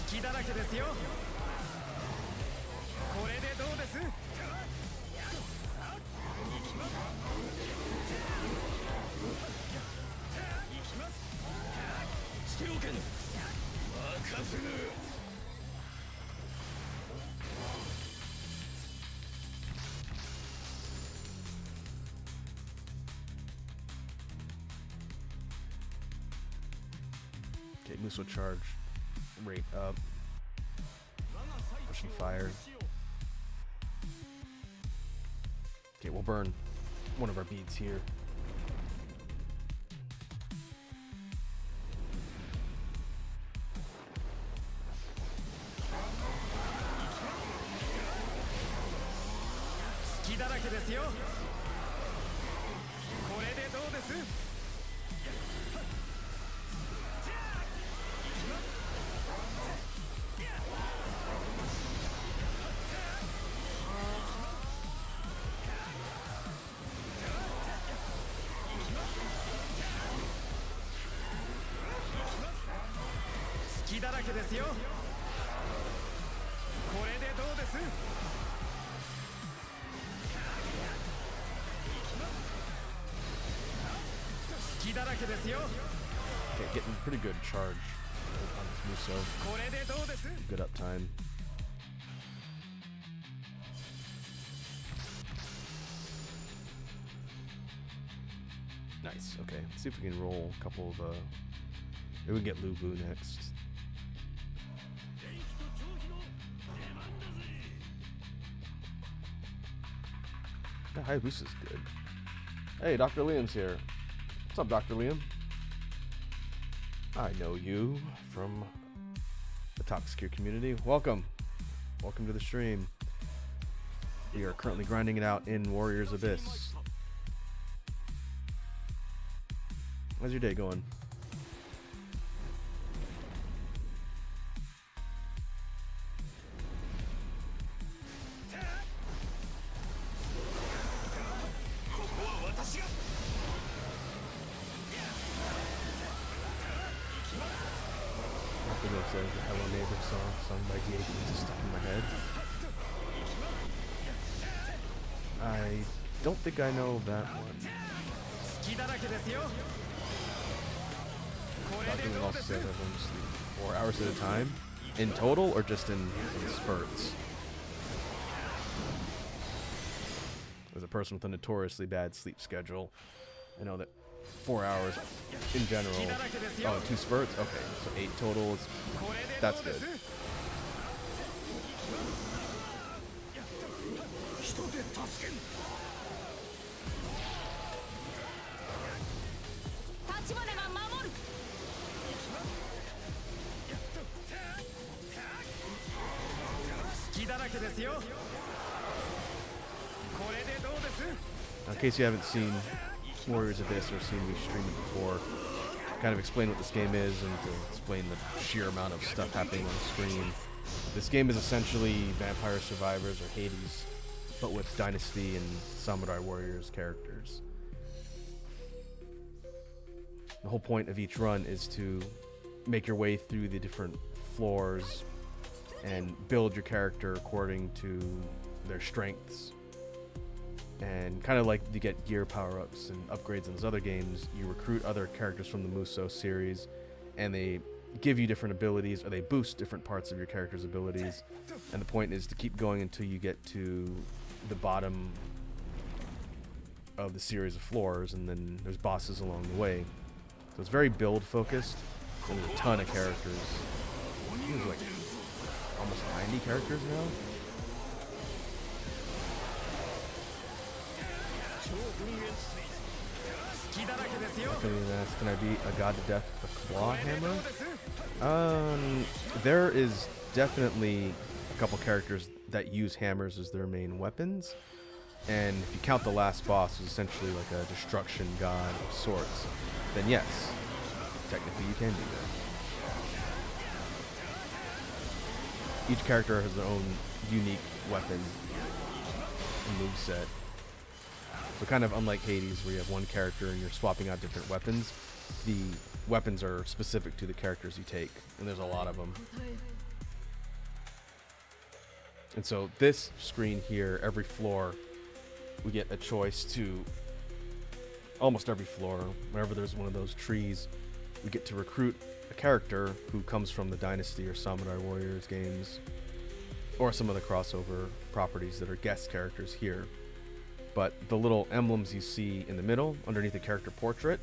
隙だらけですよ。これでどうです？ Okay, Musou charge. Rate up. Pushing fire. Okay, we'll burn one of our beads here. ですよ。これでどうです。隙だらけですよ。 Okay, getting pretty good charge on this Muso. これでどうです。 Good uptime. Nice. Okay, let's see if we can roll a couple of. Maybe we can get Lubu next. Yeah, Hayabusa's good. Hey, Dr. Liam's here. What's up, Dr. Liam? I know you from the Top Secure community. Welcome. Welcome to the stream. We are currently grinding it out in Warriors Abyss. How's your day going? I think it's a Hello Neighbor song sung by D.A. It's stuck in my head. I don't think I know that one. 隙だらけですよ。これ I で think it どう also です。 says everyone sleep 4 hours at a time in total or just in spurts. As a person with a notoriously bad sleep schedule, I know that 4 hours in general. Oh, 2 spurts? Okay, so 8 total. Is, これでど that's うで good. す。人で助けん。立花が守る。隙だらけですよ。これでどうです。 In case you haven't seen Warriors Abyss or seen me stream it before, kind of explain what this game is and to explain the sheer amount of stuff happening on screen. This game is essentially Vampire Survivors or Hades, but with Dynasty and Samurai Warriors characters. The whole point of each run is to make your way through the different floors and build your character according to their strengths. And kind of like you get gear power-ups and upgrades in those other games, you recruit other characters from the Muso series, and they give you different abilities, or they boost different parts of your character's abilities. And the point is to keep going until you get to the bottom of the series of floors, and then there's bosses along the way. So it's very build-focused, and there's a ton of characters. I think there's like almost 90 characters now. 隙だらけですよ。 Somebody asked, can I beat a god to death with a claw これでど hammer? うです。 There is definitely a couple characters that use hammers as their main weapons. And if you count the last boss as essentially like a destruction god of sorts, then yes, technically you can do that. Each character has their own unique weapon and moveset. So kind of unlike Hades, where you have one character and you're swapping out different weapons, the weapons are specific to the characters you take, and there's a lot of them. And so this screen here, every floor, we get a choice to, almost every floor, whenever there's one of those trees, we get to recruit a character who comes from the Dynasty or Samurai Warriors games, or some of the crossover properties that are guest characters here. But the little emblems you see in the middle, underneath the character portrait,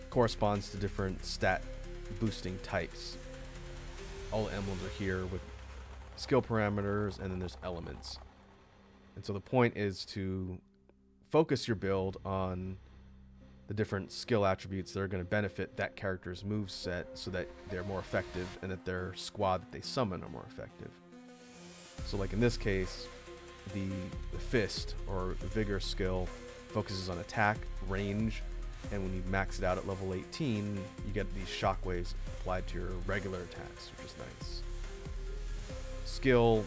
corresponds to different stat boosting types. All the emblems are here with skill parameters, and then there's elements. And so the point is to focus your build on the different skill attributes that are going to benefit that character's move set so that they're more effective and that their squad that they summon are more effective. So like in this case, the fist or the vigor skill focuses on attack, range, and when you max it out at level 18, you get these shockwaves applied to your regular attacks, which is nice. Skill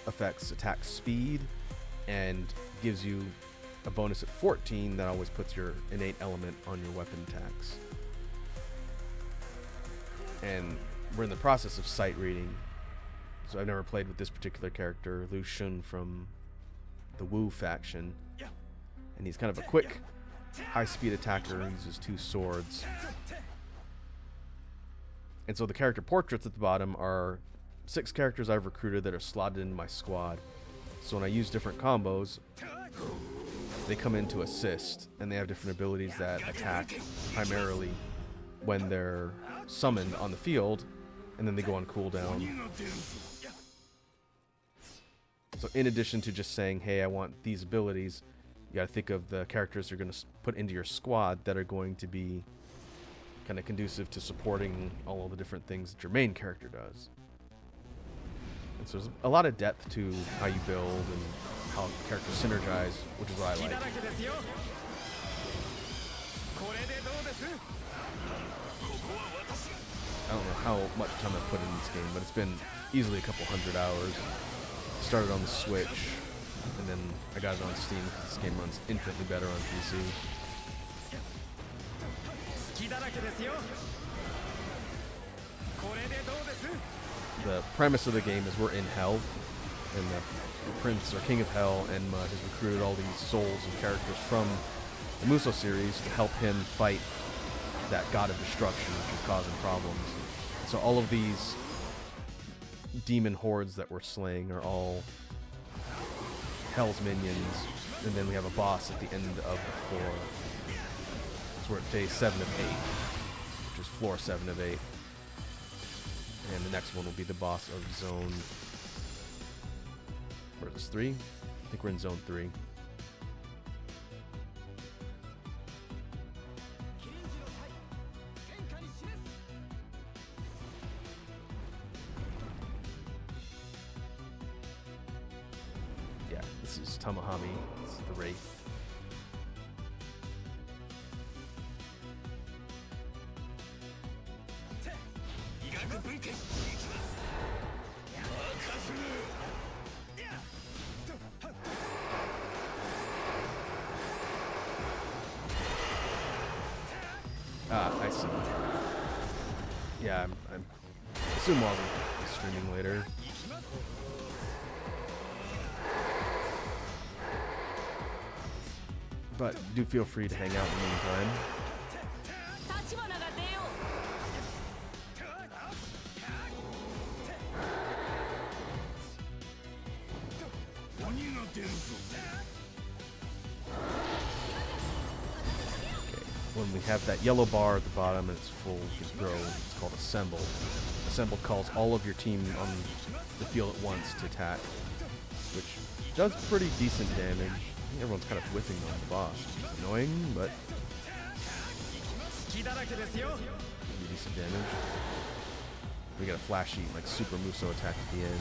affects attack speed and gives you a bonus at 14 that always puts your innate element on your weapon attacks. And we're in the process of sight reading. So I've never played with this particular character, Lu Xun from the Wu faction. And he's kind of a quick, high-speed attacker who uses 2 swords. And so the character portraits at the bottom are 6 characters I've recruited that are slotted into my squad. So when I use different combos, they come in to assist, and they have different abilities that attack primarily when they're summoned on the field, and then they go on cooldown. So in addition to just saying, hey, I want these abilities, you gotta think of the characters you're gonna put into your squad that are going to be kind of conducive to supporting all of the different things that your main character does. And so there's a lot of depth to how you build and how characters synergize, which is what I like. I don't know how much time I put in this game, but it's been easily a couple hundred hours. Started on the Switch, and then I got it on Steam because this game runs infinitely better on PC. The premise of the game is we're in Hell, and the Prince or King of Hell, Enma, has recruited all these souls and characters from the Musou series to help him fight that god of destruction, which is causing problems. So all of these demon hordes that we're slaying are all Hell's minions, and then we have a boss at the end of the floor. So we're at phase 7 of 8, which is floor 7 of 8. And the next one will be the boss of zone... Where is this, 3? I think we're in zone 3. Yeah, this is Tamahami. This is the Wraith. I see. Yeah, I'm assume I'll be streaming later. But do feel free to hang out in the meantime. When we have that yellow bar at the bottom and it's full grow, it's called Assemble. Assemble calls all of your team on the field at once to attack, which does pretty decent damage. I think everyone's kind of whiffing on the boss, which is annoying, but pretty decent damage. We got a flashy, like, super Musou attack at the end.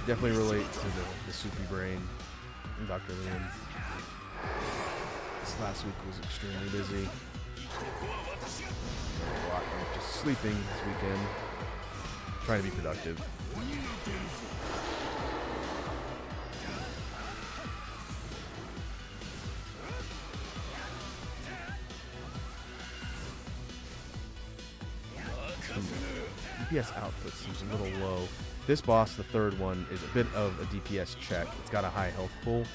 Definitely relate to the soupy brain in Dr. Liam. This last week was extremely busy. A lot of just sleeping this weekend. Trying to be productive. DPS output seems a little low. This boss, the third one, is a bit of a DPS check. It's got a high health pool,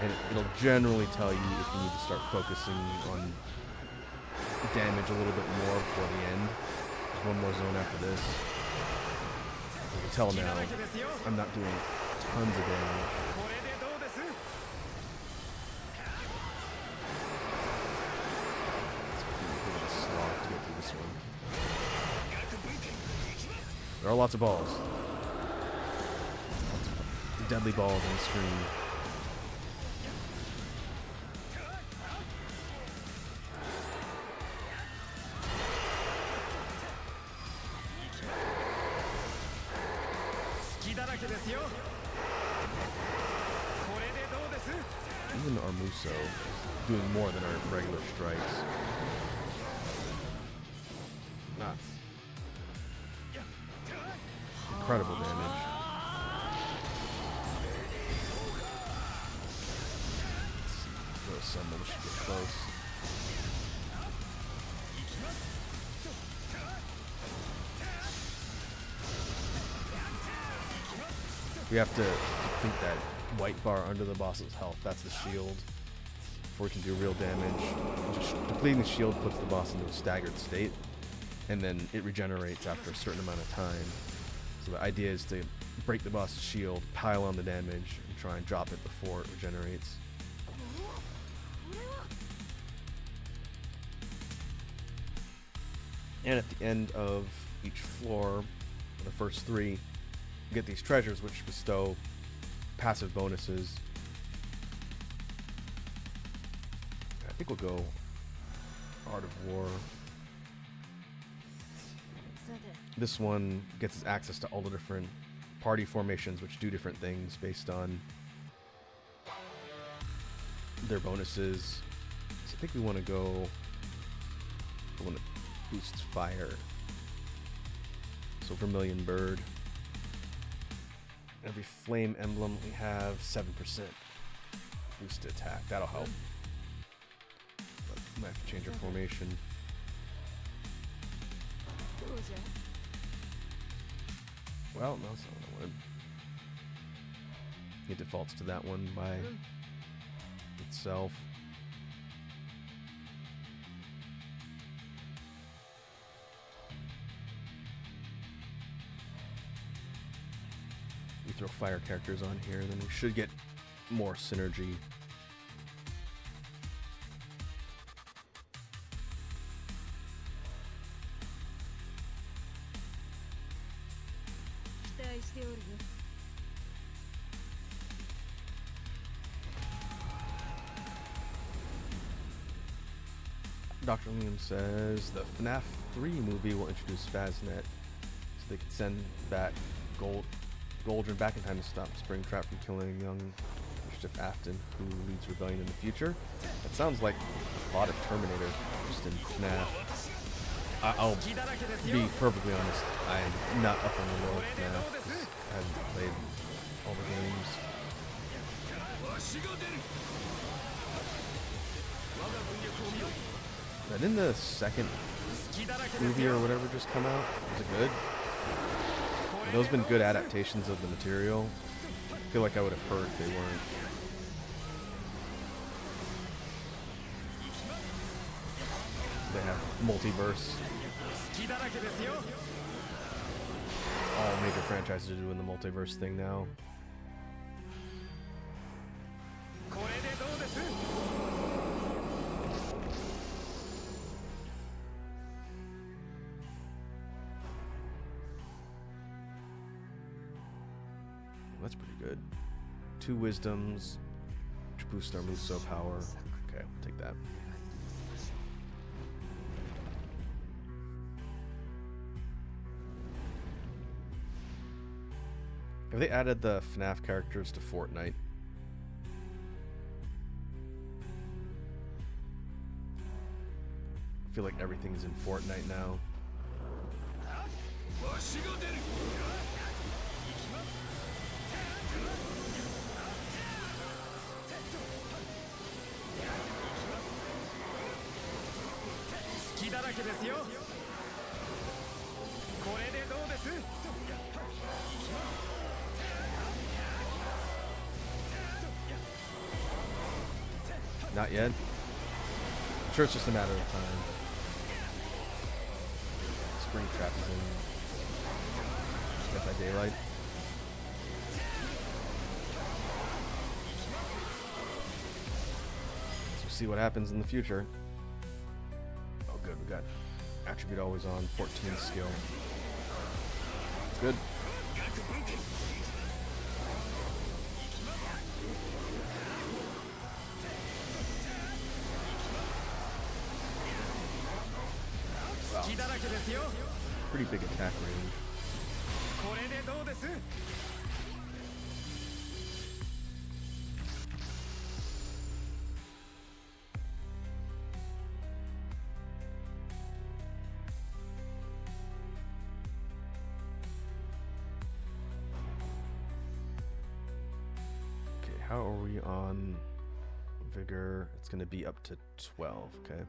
and it'll generally tell you if you need to start focusing on damage a little bit more before the end. There's one more zone after this. You can tell now, I'm not doing tons of damage. It's a bit of a slog to get through this one. There are lots of balls. Lots of deadly balls on the screen. Even our Musou is doing more than our regular strikes. not. Incredible damage. Those summons should get close. We have to deplete that white bar under the boss's health. That's the shield. Before we can do real damage. Just depleting the shield puts the boss into a staggered state, and then it regenerates after a certain amount of time. So the idea is to break the boss's shield, pile on the damage, and try and drop it before it regenerates. And at the end of each floor, the first 3, you get these treasures which bestow passive bonuses. I think we'll go Art of War. This one gets us access to all the different party formations which do different things based on their bonuses. So I think we want to go the one that boosts fire. So Vermilion Bird. Every flame emblem we have 7% boost to attack. That'll help. But we might have to change our formation. Well, no, that's not what I wanted. It defaults to that one by itself. We throw fire characters on here, then we should get more synergy. Dr. Liam says the FNAF 3 movie will introduce Faznet so they can send back Goldrin back in time to stop Springtrap from killing young Mischief Afton, who leads rebellion in the future. That sounds like a lot of Terminator just in FNAF. I'll be perfectly honest, I'm not up on the roll of FNAF 'cause I haven't played all the games. And in the second movie or whatever just come out, was it good? Have those been good adaptations of the material? I feel like I would have heard if they weren't. They have multiverse. All major franchises are doing the multiverse thing now. That's pretty good. 2 wisdoms, which boost our Muso power. Okay, we'll take that. Have they added the FNAF characters to Fortnite? I feel like everything's in Fortnite now. Not yet. I'm sure it's just a matter of time. Springtrap is in Dead by Daylight. So we'll see what happens in the future. Oh good, we got attribute always on, 14 skill. Good. Wow. Pretty big attack range. how are we on vigor? It's going to be up to 12, okay?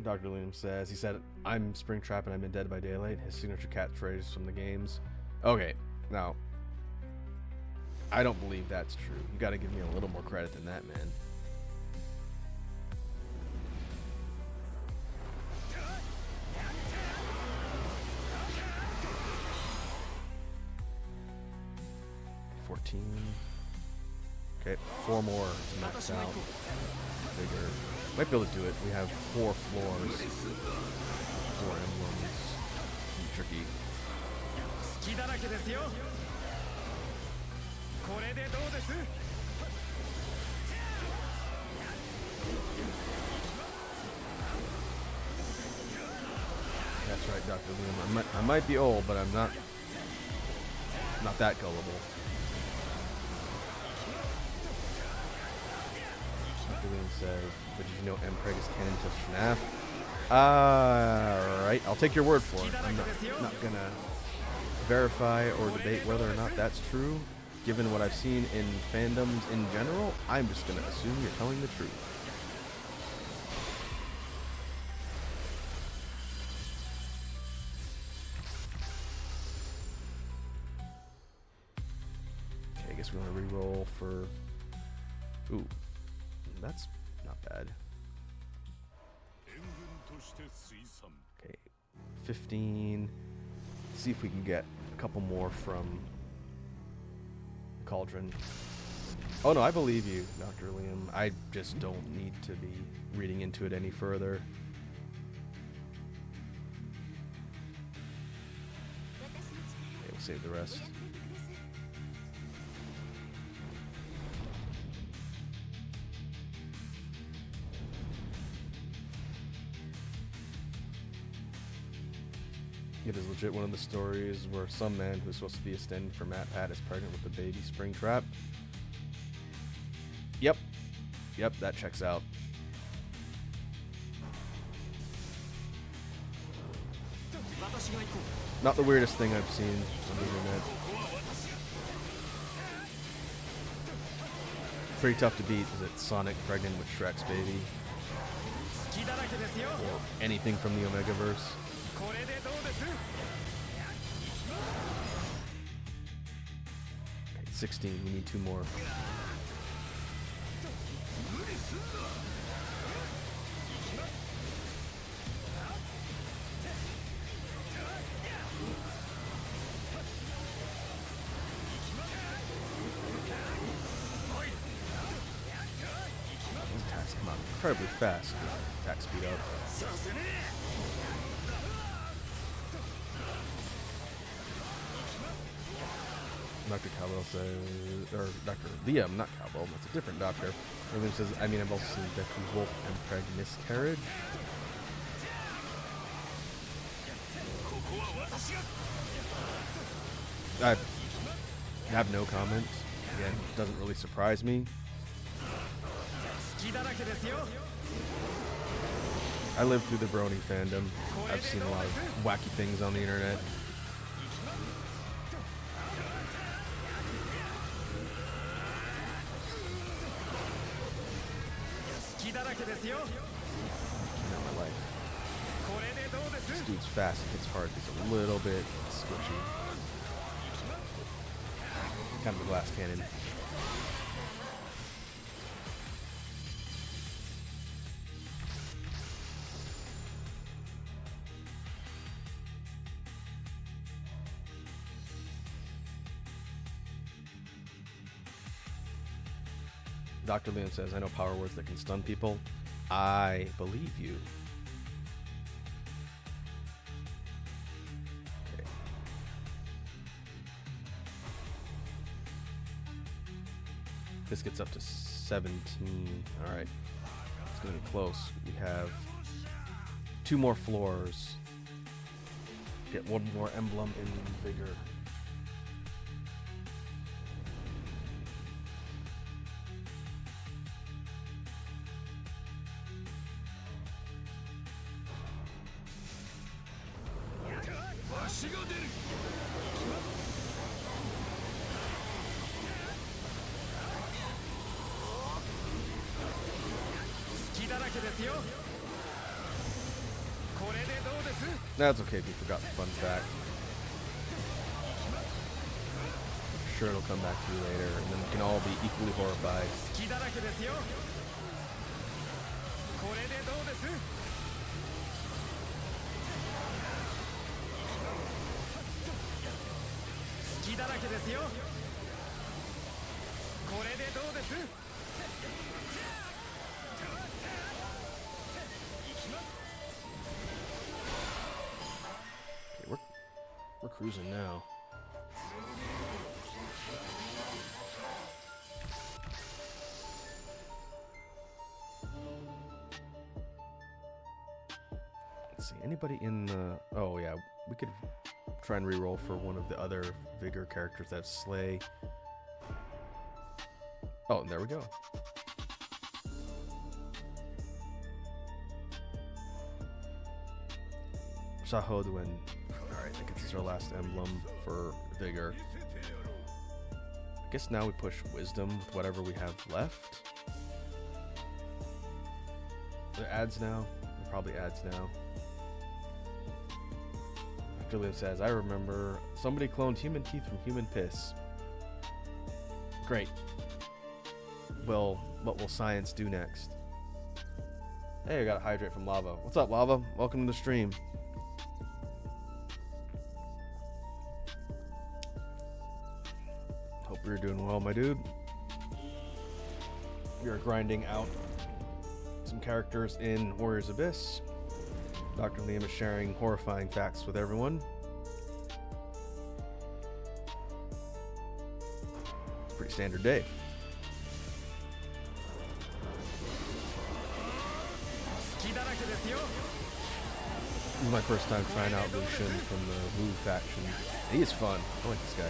Dr. Liam says, he said, I'm Springtrap and I'm in Dead by Daylight, his signature catchphrase from the games. Okay, now, I don't believe that's true. You gotta give me a little more credit than that, man. Okay, 4 more to max out. Bigger. Might be able to do it. We have 4 floors. 4 emblems. Tricky. That's right, Dr. Liam. I might be old, but I'm not that gullible. Says, but did you know Mpreg is canon to FNAF? Alright, I'll take your word for it. I'm not gonna verify or debate whether or not that's true. Given what I've seen in fandoms in general, I'm just gonna assume you're telling the truth. Okay, I guess we want to re-roll for... Ooh. That's not bad. Okay, 15. Let's see if we can get a couple more from Cauldron. Oh no, I believe you, Dr. Liam. I just don't need to be reading into it any further. Okay, we'll save the rest. It is legit one of the stories where some man who's supposed to be a stand for Matt Pat is pregnant with a baby Springtrap. Yep. Yep, that checks out. Not the weirdest thing I've seen on the internet. Pretty tough to beat. Is it Sonic pregnant with Shrek's baby? Or anything from the Omegaverse? Okay, 16. We need 2 more. These attacks come out incredibly fast. Attack speed up. Dr. Cowbell says, or Dr. Liam, not Cowbell, that's a different doctor. Liam says, I mean, I've also seen Becky Wolf and Mpreg miscarriage. I have no comment. Again, doesn't really surprise me. I lived through the Brony fandom. I've seen a lot of wacky things on the internet. Not my life. This dude's fast, it hits hard, he's a little bit squishy. Kind of a glass cannon. Dr. Liam says, I know power words that can stun people. I believe you. Okay. This gets up to 17. Alright. It's going to be close. We have 2 more floors. Get 1 more emblem in vigor. けですよ。これでどうです？ That's okay if you forgot the fun fact. Sure, it'll come back to you later, and then we can all be equally horrified. 隙だらけですよ。これでどうです？隙だらけですよ。これでどうです？ Okay, we're cruising now. Let's see, anybody in the... Oh yeah, we could try and reroll for one of the other Vigor characters that have Slay. Oh, and there we go. Shahodwin. Alright, I guess it's our last emblem for Vigor. I guess now we push Wisdom with whatever we have left. Are there ads now? There are probably ads now. After Liv says, I remember somebody cloned human teeth from human piss. Great. Well, what will science do next? Hey, I got a hydrate from Lava. What's up, Lava? Welcome to the stream. Hope you're doing well, my dude. We are grinding out some characters in Warriors Abyss. Dr. Liam is sharing horrifying facts with everyone. Pretty standard day. This is my first time trying out Lucian from the Wu faction. He is fun. I like this guy.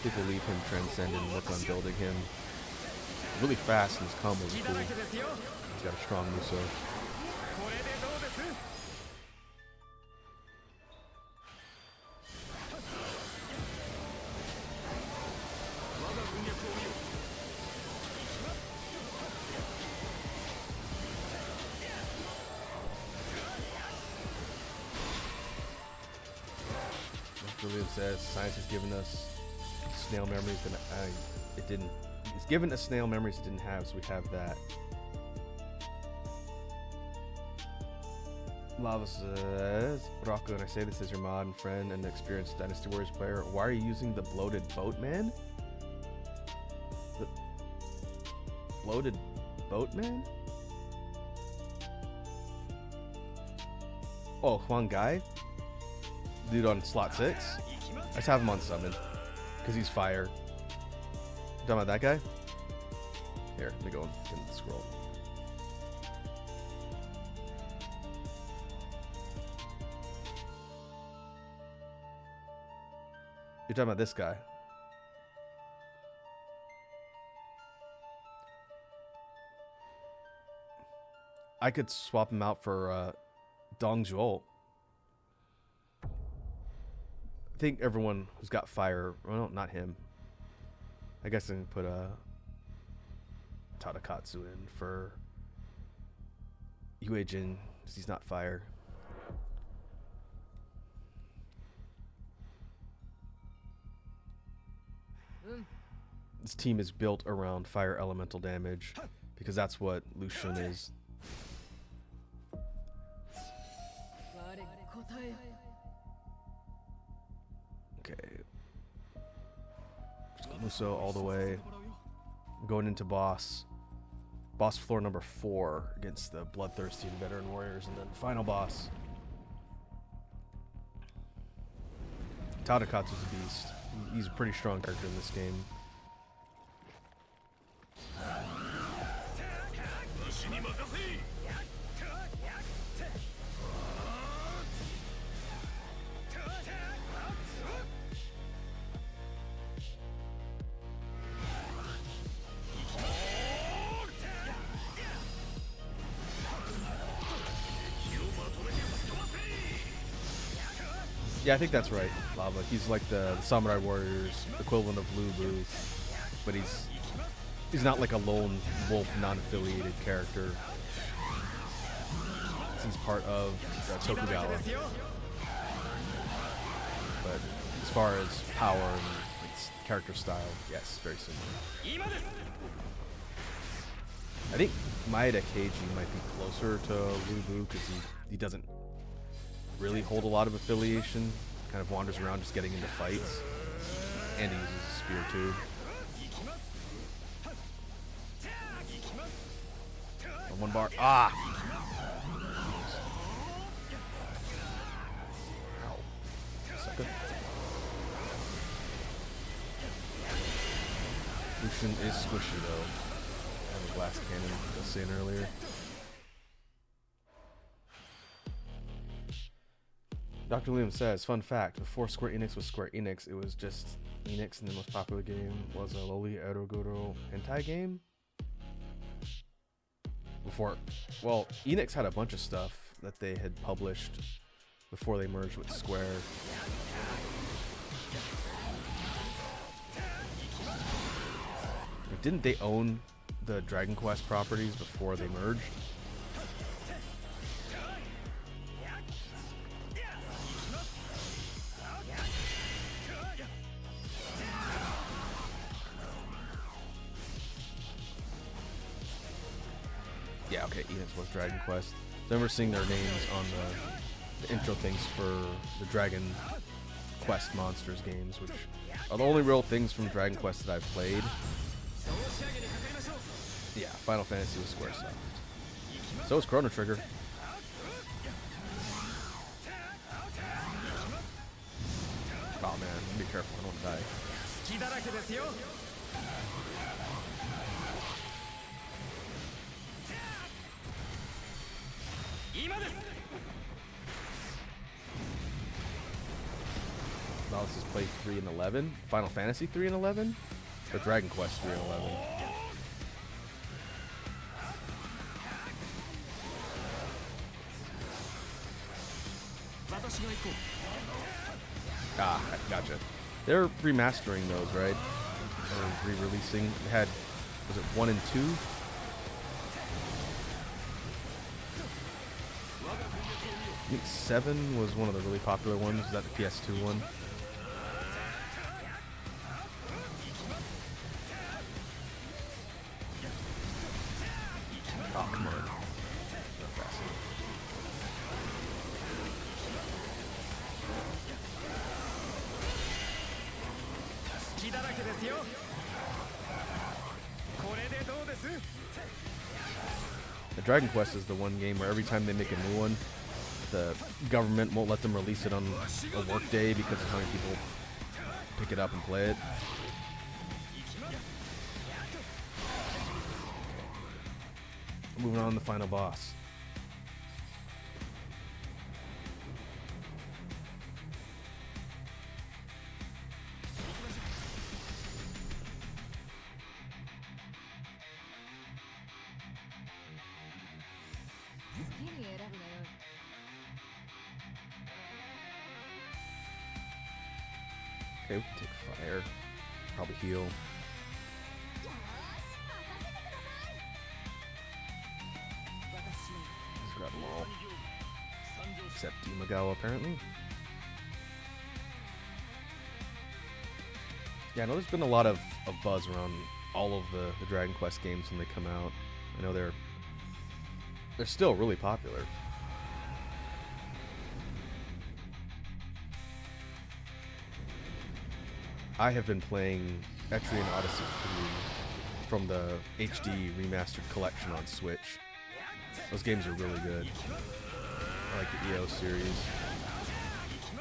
People leave him transcend and work on building him. Really fast and his combos are cool. He's got a strong Muso. Julian says science has given us snail memories that it didn't. It's given us snail memories it didn't have, so we have that. Lava says, Rocco, and I say this as your mod and friend and experienced Dynasty Warriors player. Why are you using the bloated boatman? The bloated boatman? Oh, Huang Gai? Dude on slot 6? I just have him on summon because he's fire. You talking about that guy? Here, let me go and scroll. You're talking about this guy. I could swap him out for Dong Zhuo. I think everyone who's got fire, well, not him. I guess I can put Tadakatsu in for Yue Jin, because he's not fire. This team is built around fire elemental damage, because that's what Lucian is. Okay. Muso all the way. Going into boss. Boss floor number 4 against the bloodthirsty and veteran warriors, and then final boss. Tadakatsu's a beast. He's a pretty strong character in this game. Yeah, I think that's right, Lava. He's like the Samurai Warriors equivalent of Lu Bu, but he's He's not like a lone wolf, non-affiliated character. He's part of Tokugawa. But as far as power and its character style, yes, very similar. I think Maeda Keiji might be closer to Lubu because he doesn't really hold a lot of affiliation. Kind of wanders around just getting into fights. And he uses a spear too. On one bar. Ah! Ow. Sucker. Lucian is squishy though. And the glass cannon I was saying earlier. Dr. Liam says, fun fact, before Square Enix was Square Enix, it was just Enix, and the most popular game was a Loli Eroguro hentai game. Before, well, Enix had a bunch of stuff that they had published before they merged with Square. Didn't they own the Dragon Quest properties before they merged? Yeah, okay, Enix was Dragon Quest. I remember seeing their names on the intro things for the Dragon Quest Monsters games, which are the only real things from Dragon Quest that I've played. Yeah, Final Fantasy was Squaresoft. So was Chrono Trigger. Oh man, be careful, I don't want to die. Now this is play 3 and 11. Final Fantasy 3 and 11? Or Dragon Quest 3 and 11? Ah, gotcha. They're remastering those, right? Or re-releasing. They had, was it 1 and 2? I think 7 was one of the really popular ones. Was that the PS2 one? Oh, come on. The Dragon Quest is the one game where every time they make a new one, the government won't let them release it on a work day because of how many people pick it up and play it. Moving on to the final boss. Okay, we can take fire. Probably heal. Let's grab them all. Except Imagawa, apparently. Yeah, I know there's been a lot of buzz around all of the Dragon Quest games when they come out. I know they're still really popular. I have been playing Etrian Odyssey 3 from the HD remastered collection on Switch. Those games are really good. I like the EO series.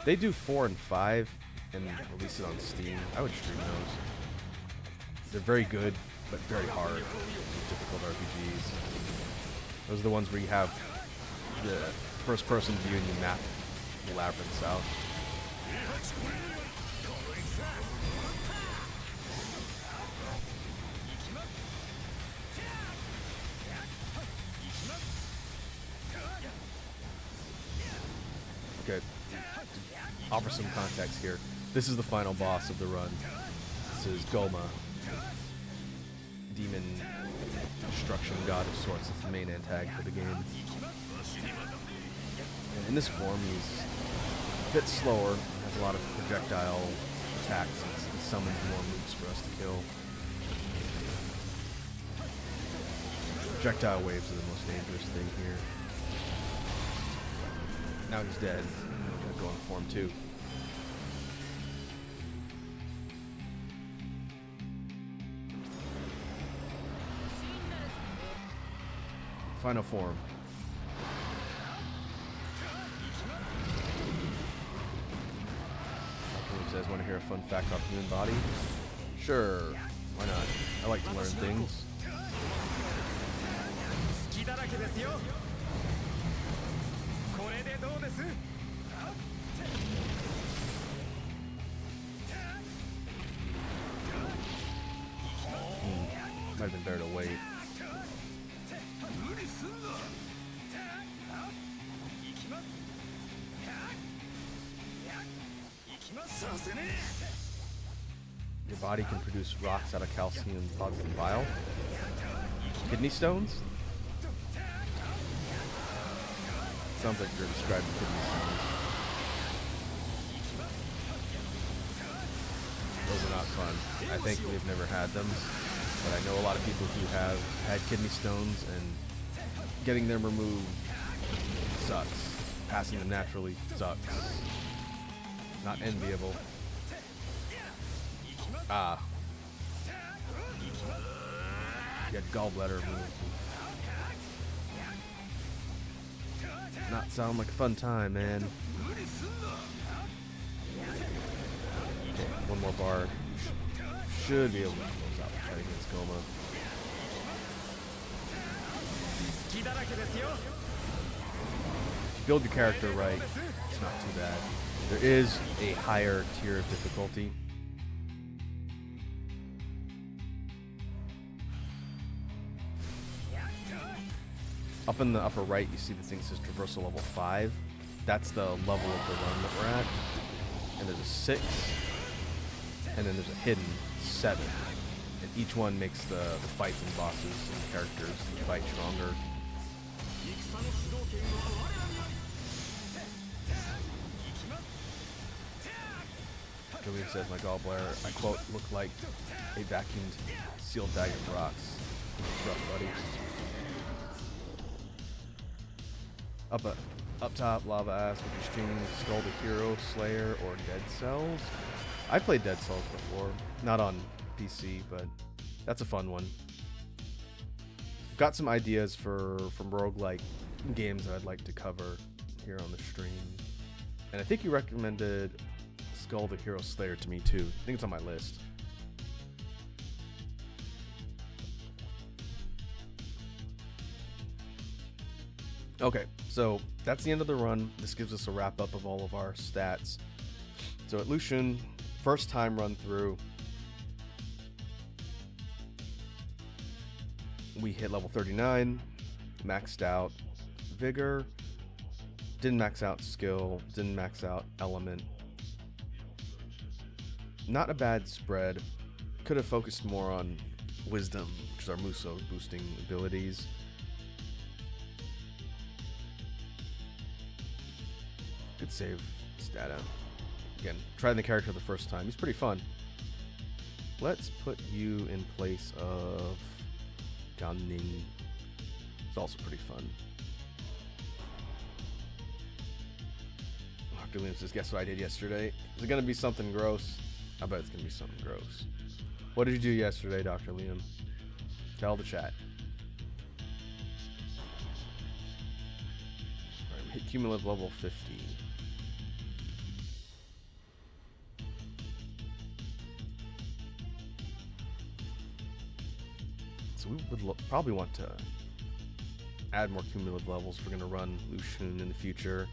They do 4 and 5 and release it on Steam. I would stream those. They're very good, but very hard. Difficult RPGs. Those are the ones where you have the first-person view and you map the labyrinths out. Okay, to offer some context here. This is the final boss of the run. This is Goma. demon destruction god of sorts. It's the main antag for the game. And in this form, he's a bit slower, has a lot of projectile attacks, and summons more moves for us to kill. Projectile waves are the most dangerous thing here. Now he's dead. We're gonna go in form 2. Final form. Dr. says, want to hear a fun fact about the human body? Sure, why not? I like to learn things. 隙だらけですよ。これでどうです？ Might have been better to wait. させね Your body can produce rocks out of calcium deposits in bile. Kidney stones? Sounds like you're describing kidney stones. Those are not fun. I think we've never had them, but I know a lot of people who have had kidney stones, and getting them removed sucks. Passing them naturally sucks. Not enviable. Ah. Get gallbladder removed. Not sound like a fun time, man. Okay, one more bar. Should be able to close out the fight against Goma. 隙だらけですよ。 If you build your character right, it's not too bad. There is a higher tier of difficulty. Up in the upper right, you see the thing that says Traversal Level 5. That's the level of the run that we're at. And there's a 6. And then there's a hidden 7. And each one makes the fights and bosses and characters and the fight stronger. Julian says, my gallbladder, I quote, looked like a vacuumed sealed bag of rocks. It's rough, buddy. Up top, Lava Ass, would you stream Skull the Hero, Slayer, or Dead Cells? I played Dead Cells before. Not on PC, but that's a fun one. Got some ideas from roguelike games that I'd like to cover here on the stream. And I think you recommended Skull the Hero Slayer to me too. I think it's on my list. Okay, so that's the end of the run. This gives us a wrap up of all of our stats. So at Lucian, first time run through, we hit level 39, maxed out Vigor, didn't max out Skill, didn't max out Element. Not a bad spread. Could have focused more on Wisdom, which is our Muso boosting abilities. Good save stat out. Again, trying the character the first time. He's pretty fun. Let's put you in place of Ganning. It's also pretty fun. Dr. Liam says, guess what I did yesterday? Is it going to be something gross? I bet it's going to be something gross. What did you do yesterday, Dr. Liam? Tell the chat. Alright, hit cumulative level 50. So we would probably want to add more cumulative levels if we're going to run Lucian in the future.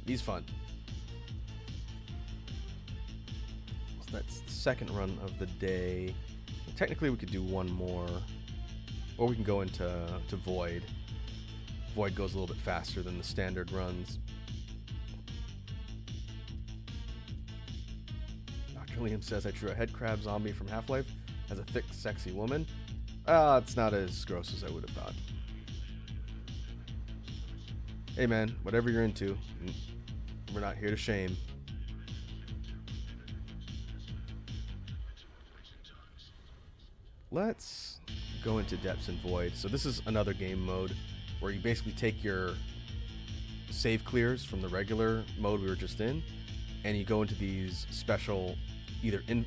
He's fun. So that's the second run of the day. Technically we could do one more, or we can go into Void. Void goes a little bit faster than the standard runs. Dr. Liam says I drew a head crab zombie from Half-Life. as a thick, sexy woman. It's not as gross as I would have thought. Hey man, whatever you're into, we're not here to shame. Let's go into Depths and Void. So this is another game mode where you basically take your save clears from the regular mode we were just in, and you go into these special, either in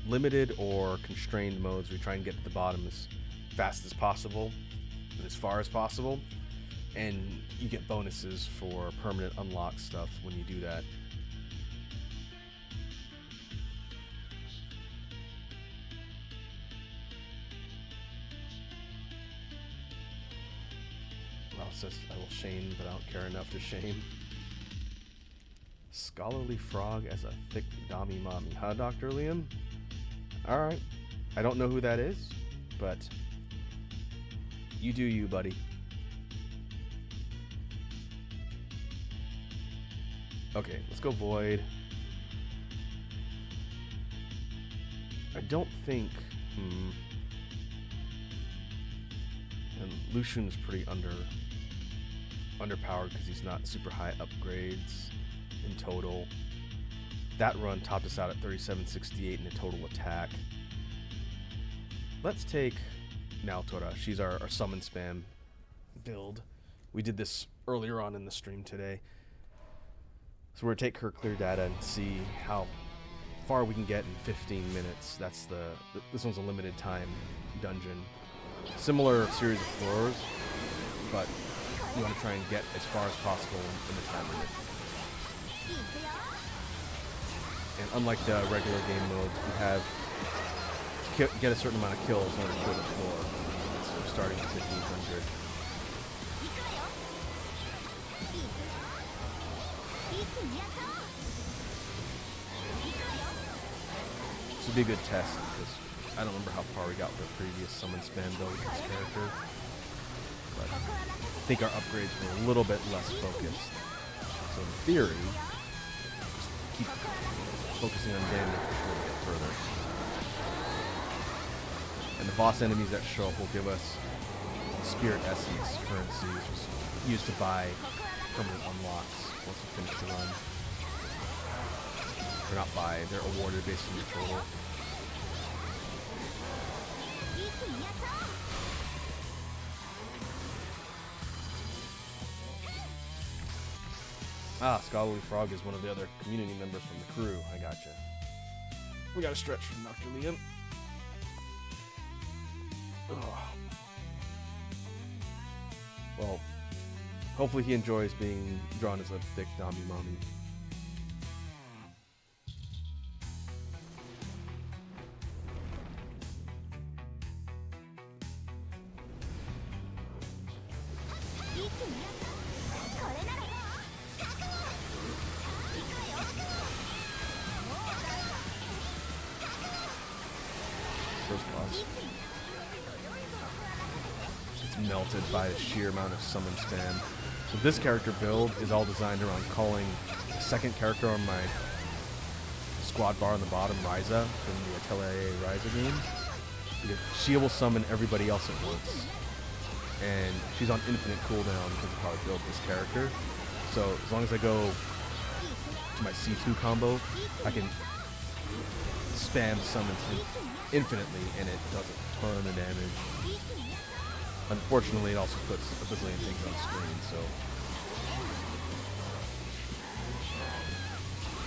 limited or constrained modes where you try and get to the bottom as fast as possible and as far as possible, and you get bonuses for permanent unlock stuff when you do that. Well, it says I will shame, but I don't care enough to shame. Scholarly frog as a thick Dami mommy, huh, Dr. Liam? Alright. I don't know who that is, but you do you, buddy. Okay, let's go Void. I don't think... And Lucian's pretty underpowered because he's not super high upgrades in total. That run topped us out at 3768 in a total attack. Let's take Naotora. She's our summon spam build. We did this earlier on in the stream today. So we're gonna take her clear data and see how far we can get in 15 minutes. That's this one's a limited time dungeon. Similar series of floors, but you want to try and get as far as possible in the time limit. And unlike the regular game modes, we have to get a certain amount of kills in order to kill the floor. So we're starting at 1500. This would be a good test because I don't remember how far we got with the previous summon spam build with this character. But I think our upgrades were a little bit less focused. So in theory, just keep focusing on damage before we get further. And the boss enemies that show up will give us Spirit Essence currency, which is used to buy permanent unlocks once we finish the run. They're not buy, they're awarded based on your total. Ah, Scholarly Frog is one of the other community members from the crew. I gotcha. We got a stretch from Dr. Liam. Ugh. Well, hopefully he enjoys being drawn as a thick Dami mommy. First boss. It's melted by the sheer amount of summon spam. So this character build is all designed around calling the second character on my squad bar on the bottom, Ryza, from the Atelier Ryza game. Because she will summon everybody else at once. And she's on infinite cooldown because of how I built this character. So as long as I go to my C2 combo, I can spam summons infinitely and it does a ton of damage. Unfortunately, it also puts a bazillion things on screen, so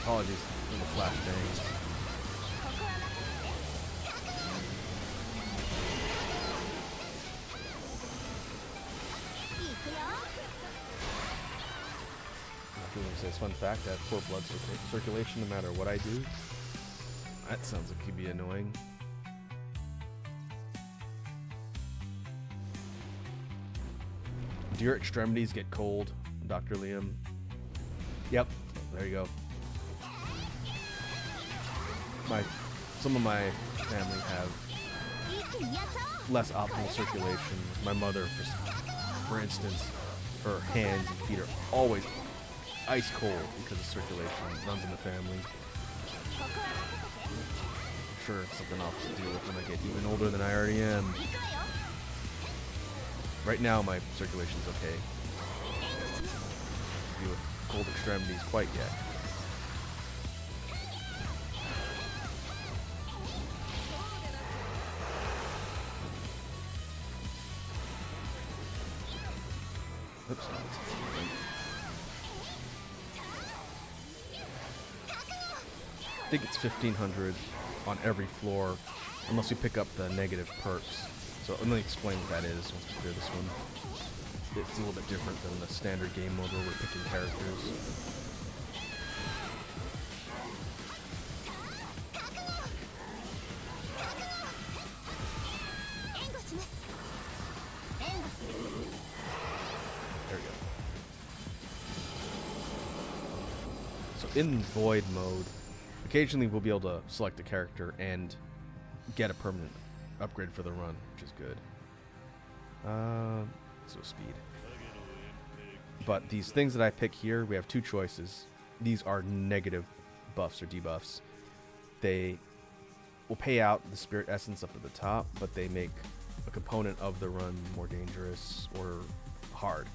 apologies for the flash bangs. Says, fun fact, I have poor blood circulation no matter what I do. That sounds like he'd be annoying. Do your extremities get cold, Dr. Liam? Yep, there you go. Some of my family have less optimal circulation. My mother, for instance, her hands and feet are always ice cold because of circulation. It runs in the family. sure it's something I'll have to deal with when I get even older than I already am. 行くわよ Right now, my circulation's okay. 援護します Deal with cold extremities quite yet. Oops. I think it's 1500 on every floor, unless you pick up the negative perks. So let me explain what that is once we clear this one. It's a little bit different than the standard game mode where we're picking characters. 援護します援護する There we go. So in Void mode, occasionally we'll be able to select a character and get a permanent upgrade for the run, which is good. So speed. But these things that I pick here, we have two choices. These are negative buffs or debuffs. They will pay out the spirit essence up at the top, but they make a component of the run more dangerous or hard.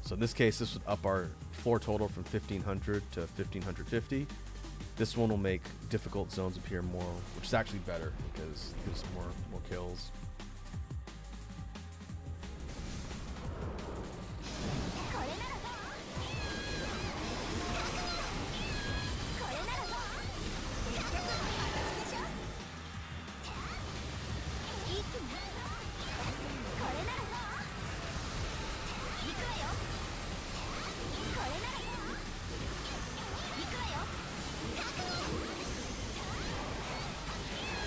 So in this case, this would up our floor total from 1500 to 1550. This one will make difficult zones appear more, which is actually better because it gives more kills. これならどうこれならどう結局私でしょ一気にこれならどう行くわよこれならどう行くわよ覚悟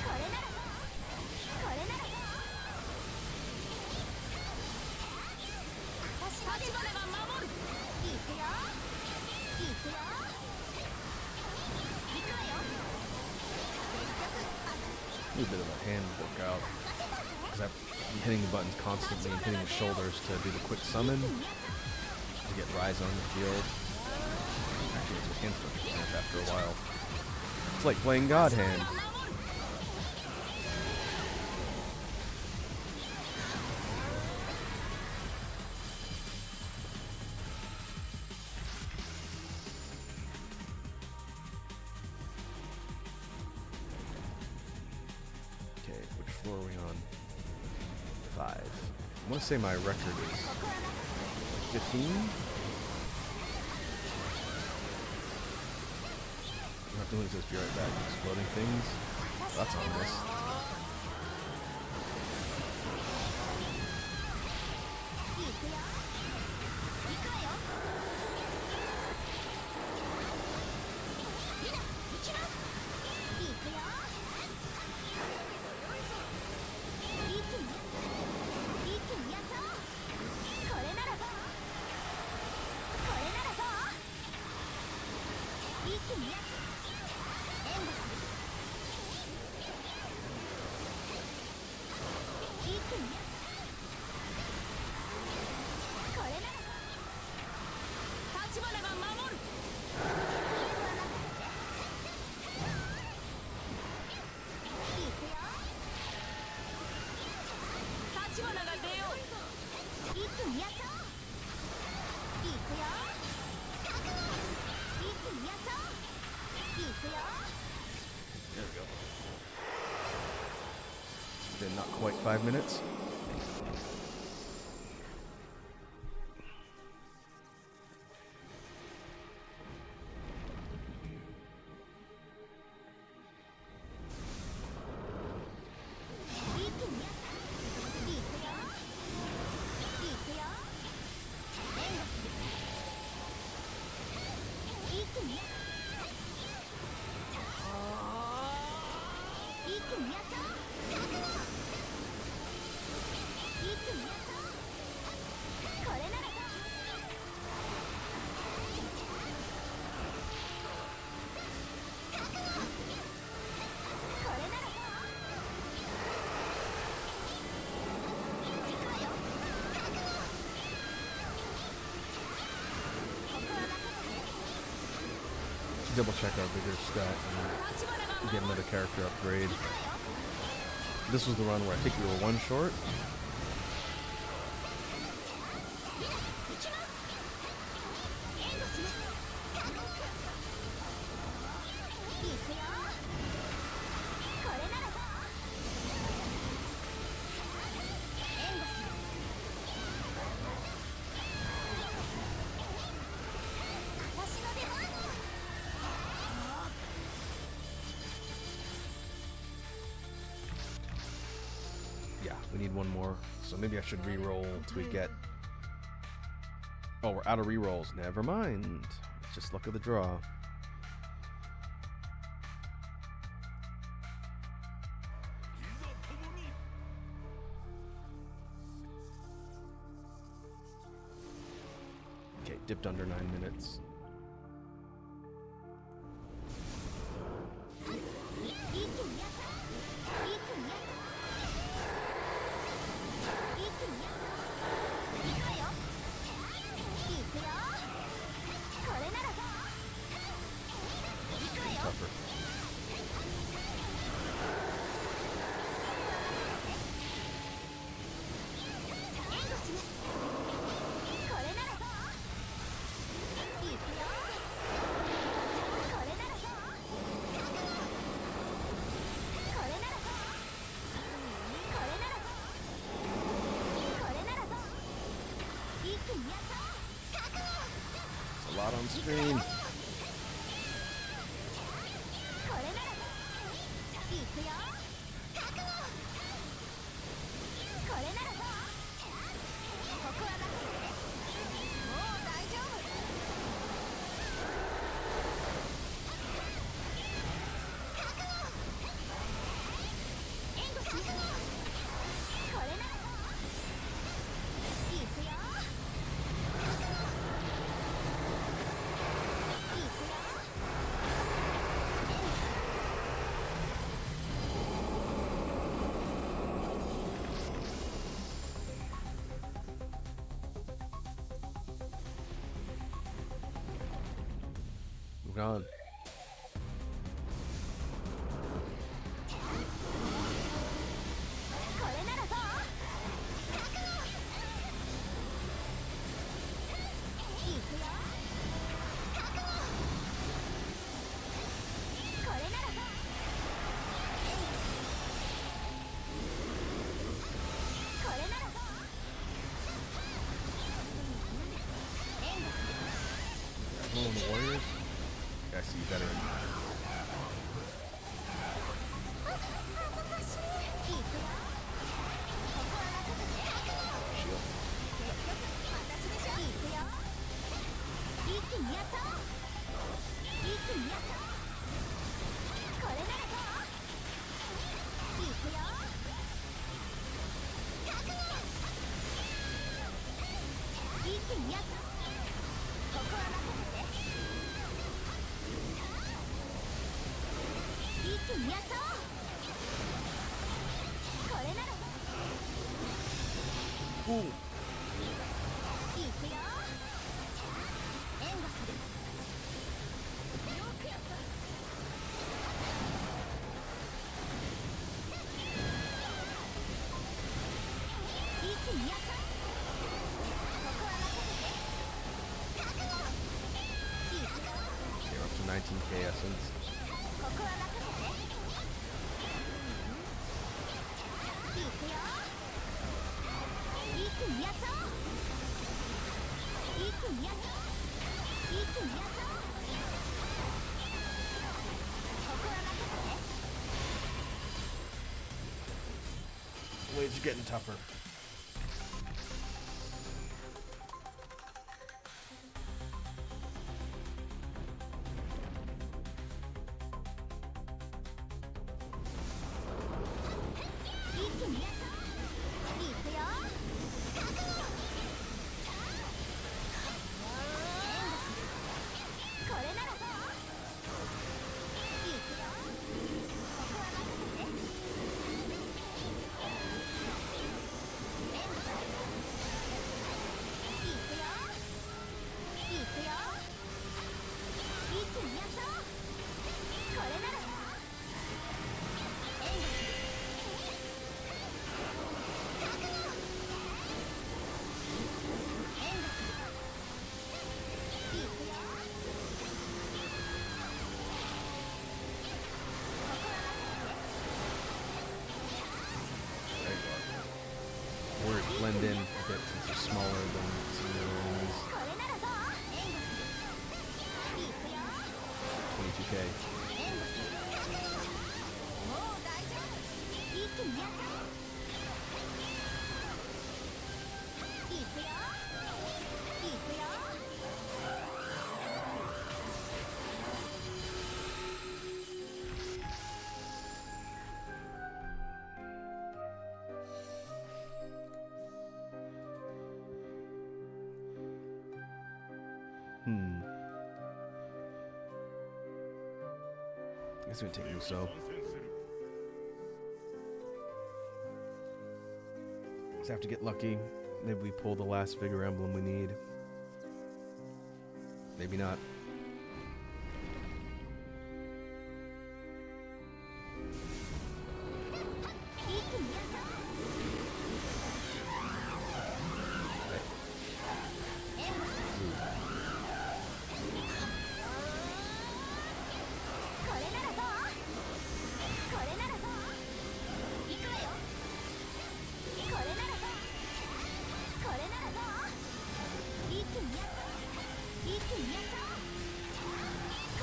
これならどうこれならどう私立花が守る行くよ行くよ行くわよ結局 A little bit of a hand workout because I'm hitting the buttons constantly and hitting the shoulders to do the quick summon to get Rise on the field. Actually, it's a hand snap after a while. It's like playing God Hand. Okay, which floor are we on? 5. I want to say my record is 15? I'm not doing this, be right back. Exploding things. That's ominous. 行くよ行くわよみんな行きます行くよ一気にやっとこれならどうこれならどう一気にやっと援護する一気にやっとこれなら立花が守る行くよ立花が出よう一気にやっと行くよ覚悟一気にやっと行くよ There we go. It's been not quite 5 minutes. Eat double check our bigger stat and get another character upgrade. This was the run where I think we were one short. Yeah, we need one more. So maybe I should re-roll till we get... Oh, we're out of re-rolls. Never mind. It's just luck of the draw. Okay, dipped under 9 minutes. Tougher. It's a lot on screen. We're gone. Everyone the Warriors? Yeah, I see you better. Ooh. Okay, we're up to 19k essence. Waves are getting tougher. これなら援護する覚悟援護するいくよここは任せて There you are. Or blend in a bit since they're smaller than some of the other enemies. これならどう援護するいくよ 22k. 援護する覚悟もう大丈夫一気にやったいくよいくよ It's gonna take Muso. Just have to get lucky. Maybe we pull the last Vigor Emblem we need. Maybe not.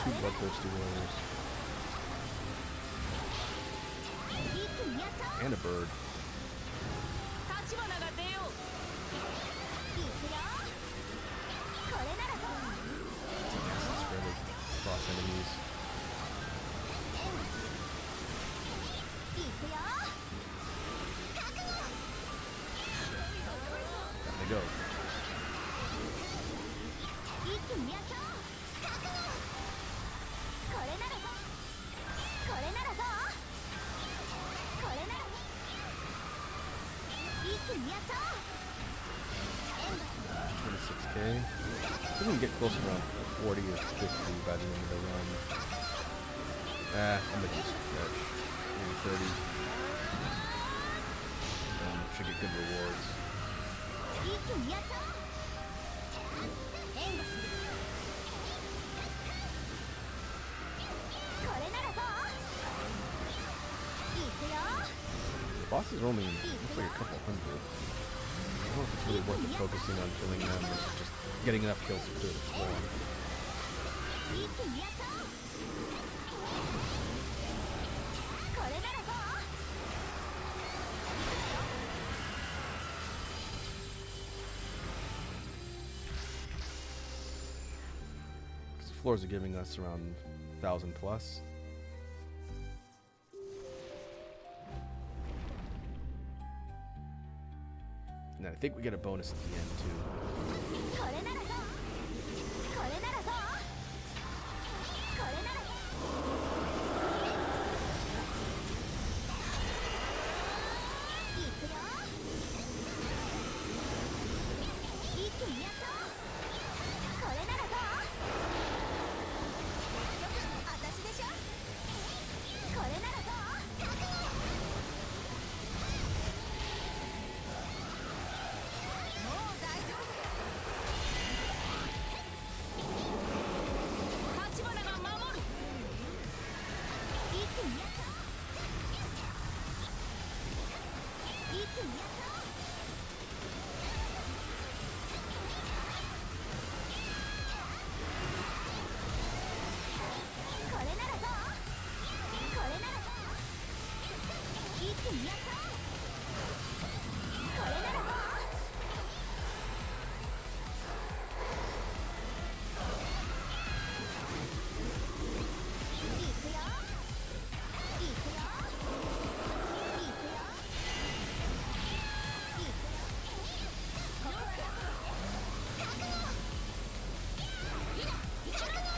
Two bloodthirsty warriors. And a bird. 立花が出よういくよこれならどう Acid spreaded across enemies. 援護するいくよ覚悟 Down they go. 一気にやった覚悟これならどうこれならどうこれなら一気にやった援護する 26k. I think we can get close to around 40 or 50 by the end of the run. I'm gonna just stretch. Maybe 30. Should get good rewards. 一気にやった援護するこれならどういくよ The bosses are only looks like a couple hundred. I don't know if it's really worth it focusing on killing them versus just getting enough kills to clear the floor. 一気にやったこれならどう Because the floors are giving us around 1,000 plus. And I think we get a bonus at the end too. これならどうこれならどうこれならどういくよ一気にやったこれならどう私でしょこれならどう覚悟もう大丈夫立花が守る一気にやった一気にやったこれならどうこれならどう一気にやったこれならどういくよいくよいくよいくよここは覚悟いざ覚悟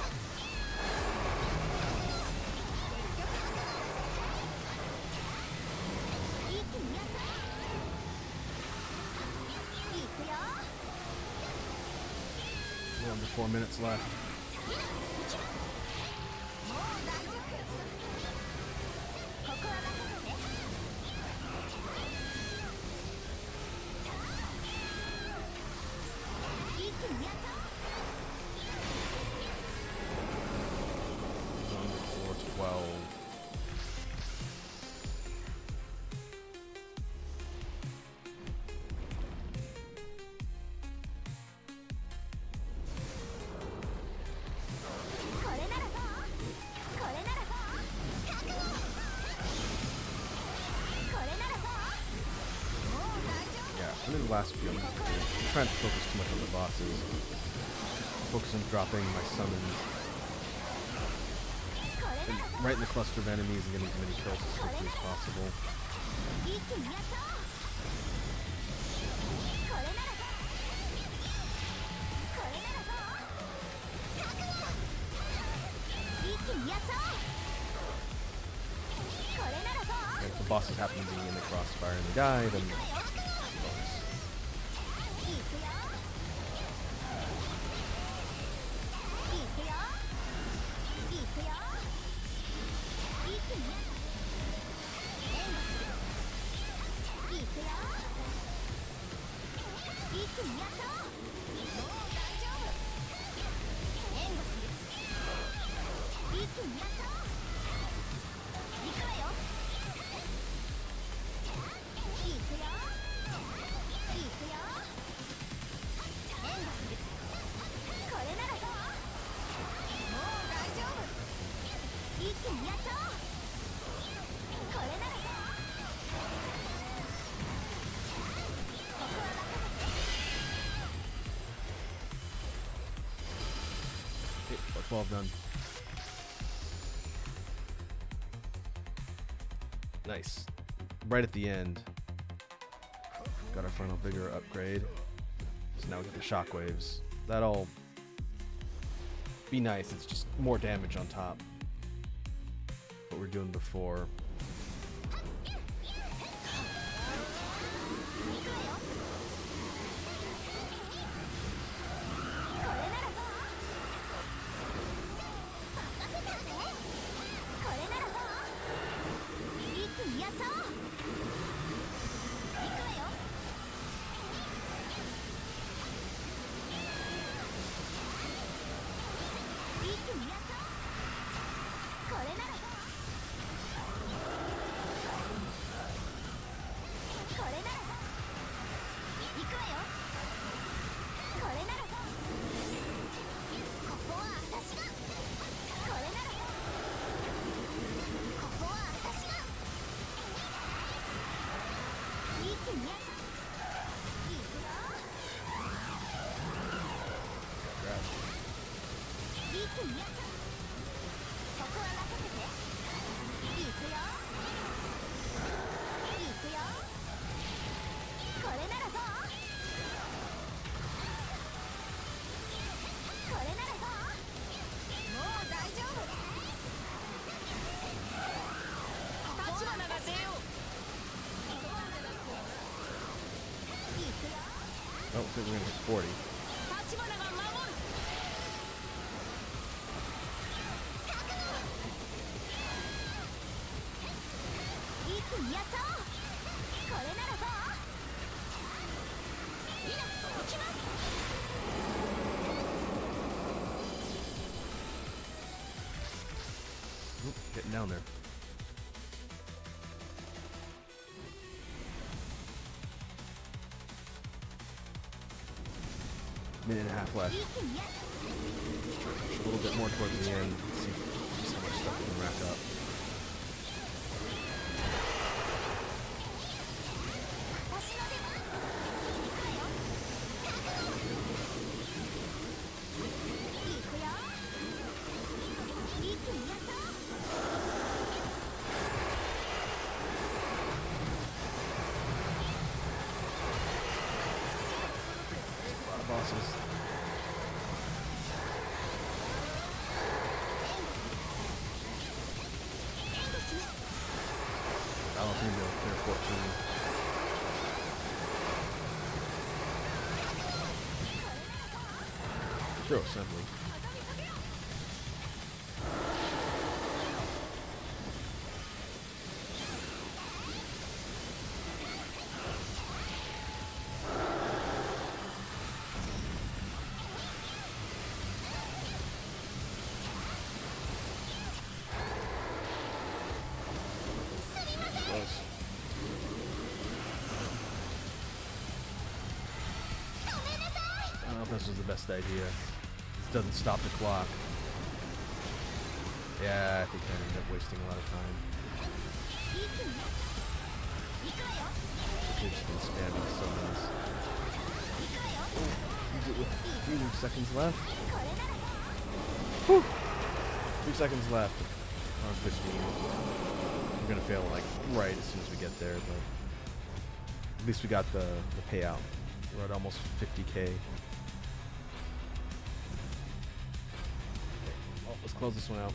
一気にやったいくよ We're under 4 minutes left. もう大丈夫 last few. I'm trying to focus too much on the bosses. Focus on dropping my summons. And right in the cluster of enemies and getting as many kills as quickly as possible. 一気にやったこれならどうこれならどう覚悟一気にやったこれならどう And if the bosses happen to be in the crossfire and they die, then いくよいくよいくよ一気にやった援護するいくよ一気にやったもう大丈夫援護する一気にやった行くわよいくよいくよ援護するこれならどうもう大丈夫一気にやったこれならどうここは任せて Okay, 12 done. Nice. Right at the end. Got our final vigor upgrade. So now we get the shockwaves. That'll be nice. It's just more damage on top. What we're doing before. 行くわよこれならどう任せてるねこれならどう一気にやった行くわよ一気にやったこれならどうこれならどう行くわよこれならどうここは私がこれならどうここは私が一気にやった行くよ Grab. 一気にやったそこは任せて行くよ行くよこれならどうこれならどうもう大丈夫立花が出よう行くよ Oh, looks like we're gonna hit 40. 立花が守る一気にやったこれならどういざ行きます Oop, getting down there. Minute and a half left. 一気にやった A little bit more towards the end. See just how much stuff we can rack up. 私の出番行くわよ覚悟行くよ一気にやった A lot of bosses. 援護します I don't think they'll clear 14. Throw assembly. 畳みかけよ Close. I don't know if this was the best idea. This doesn't stop the clock. Yeah, I think I ended up wasting a lot of time. 一気にやった They've just been spamming summons. Oh, use it with 3 seconds left. Whew. 3 seconds left. On 15. We're gonna fail like right as soon as we get there, but at least we got the payout. We're at almost 50k. Okay. Oh, let's close this one out.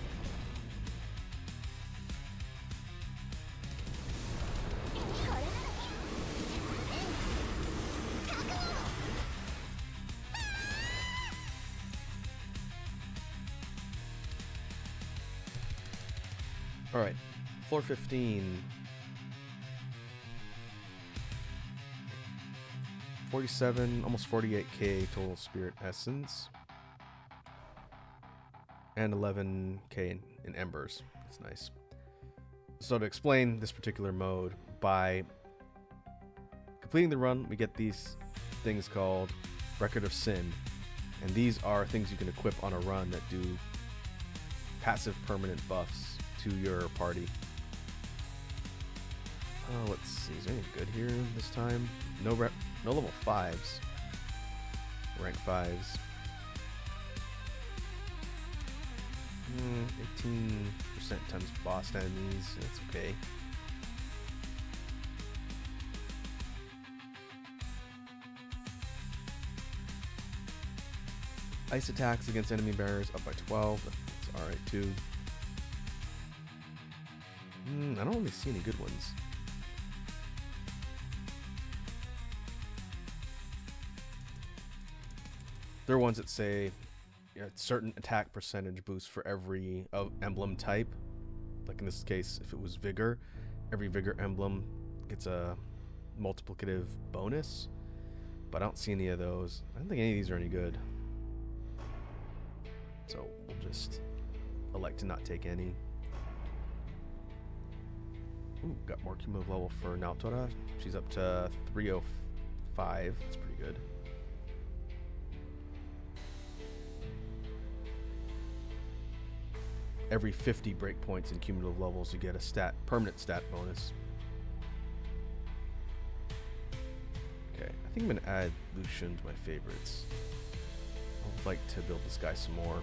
All right, floor 15. 47, almost 48k total spirit essence. And 11k in embers. That's nice. So to explain this particular mode, by completing the run, we get these things called Record of Sin. And these are things you can equip on a run that do passive permanent buffs to your party. Let's see, is there anything good here this time? No level 5s. Rank 5s. 18% times boss enemies. That's okay. Ice attacks against enemy bearers up by 12. That's alright too. I don't really see any good ones. There are ones that say certain attack percentage boost for every emblem type. Like in this case, if it was Vigor, every Vigor emblem gets a multiplicative bonus. But I don't see any of those. I don't think any of these are any good. So we'll just elect to not take any. Ooh, got more cumulative level for Naotora. She's up to 305. That's pretty good. Every 50 breakpoints in cumulative levels, you get a permanent stat bonus. Okay, I think I'm gonna add Lucian to my favorites. I'd like to build this guy some more.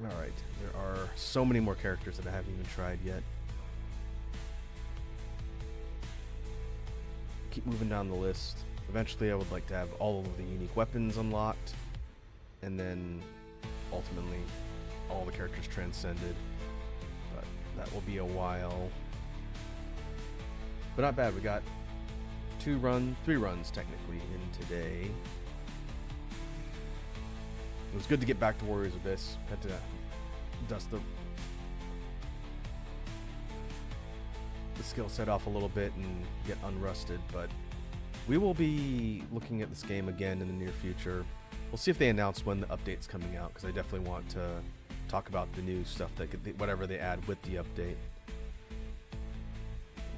Alright, there are so many more characters that I haven't even tried yet. Keep moving down the list. Eventually I would like to have all of the unique weapons unlocked, and then ultimately all the characters transcended, but that will be a while. But not bad, we got 3 runs technically in today. It was good to get back to Warriors Abyss. Had to dust the skill set off a little bit and get unrusted, but we will be looking at this game again in the near future. We'll see if they announce when the update's coming out, because I definitely want to talk about the new stuff that whatever they add with the update.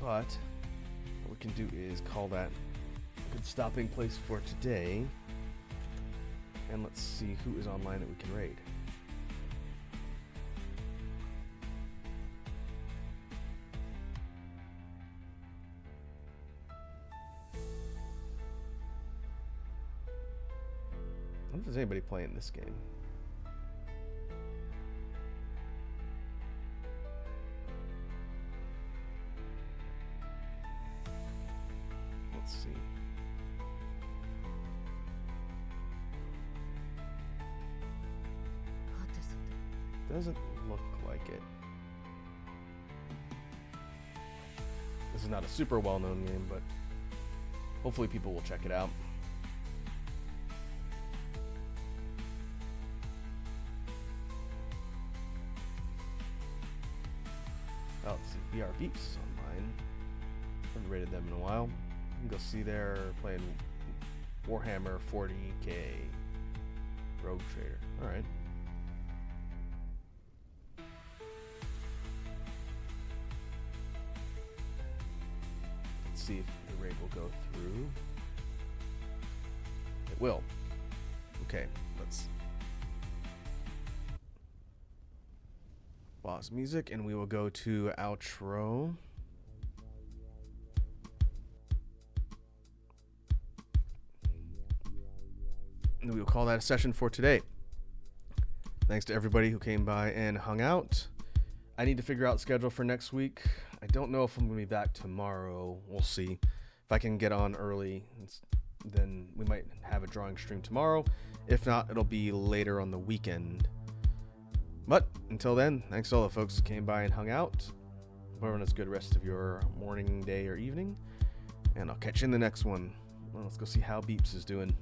But what we can do is call that a good stopping place for today. And let's see who is online that we can raid. I don't know if there's anybody playing this game. Let's see. Doesn't look like it. This is not a super well-known game, but hopefully people will check it out. Oh, let's see. BR Beeps is online. Haven't rated them in a while. You can go see they're playing Warhammer 40k Rogue Trader. Alright. Let's see if the raid will go through. It will. Okay, let's pause music and we will go to outro. And we will call that a session for today. Thanks to everybody who came by and hung out. I need to figure out schedule for next week. I don't know if I'm going to be back tomorrow. We'll see. If I can get on early, then we might have a drawing stream tomorrow. If not, it'll be later on the weekend. But until then, thanks to all the folks who came by and hung out. Hope everyone has a good rest of your morning, day, or evening. And I'll catch you in the next one. Well, let's go see how Beeps is doing.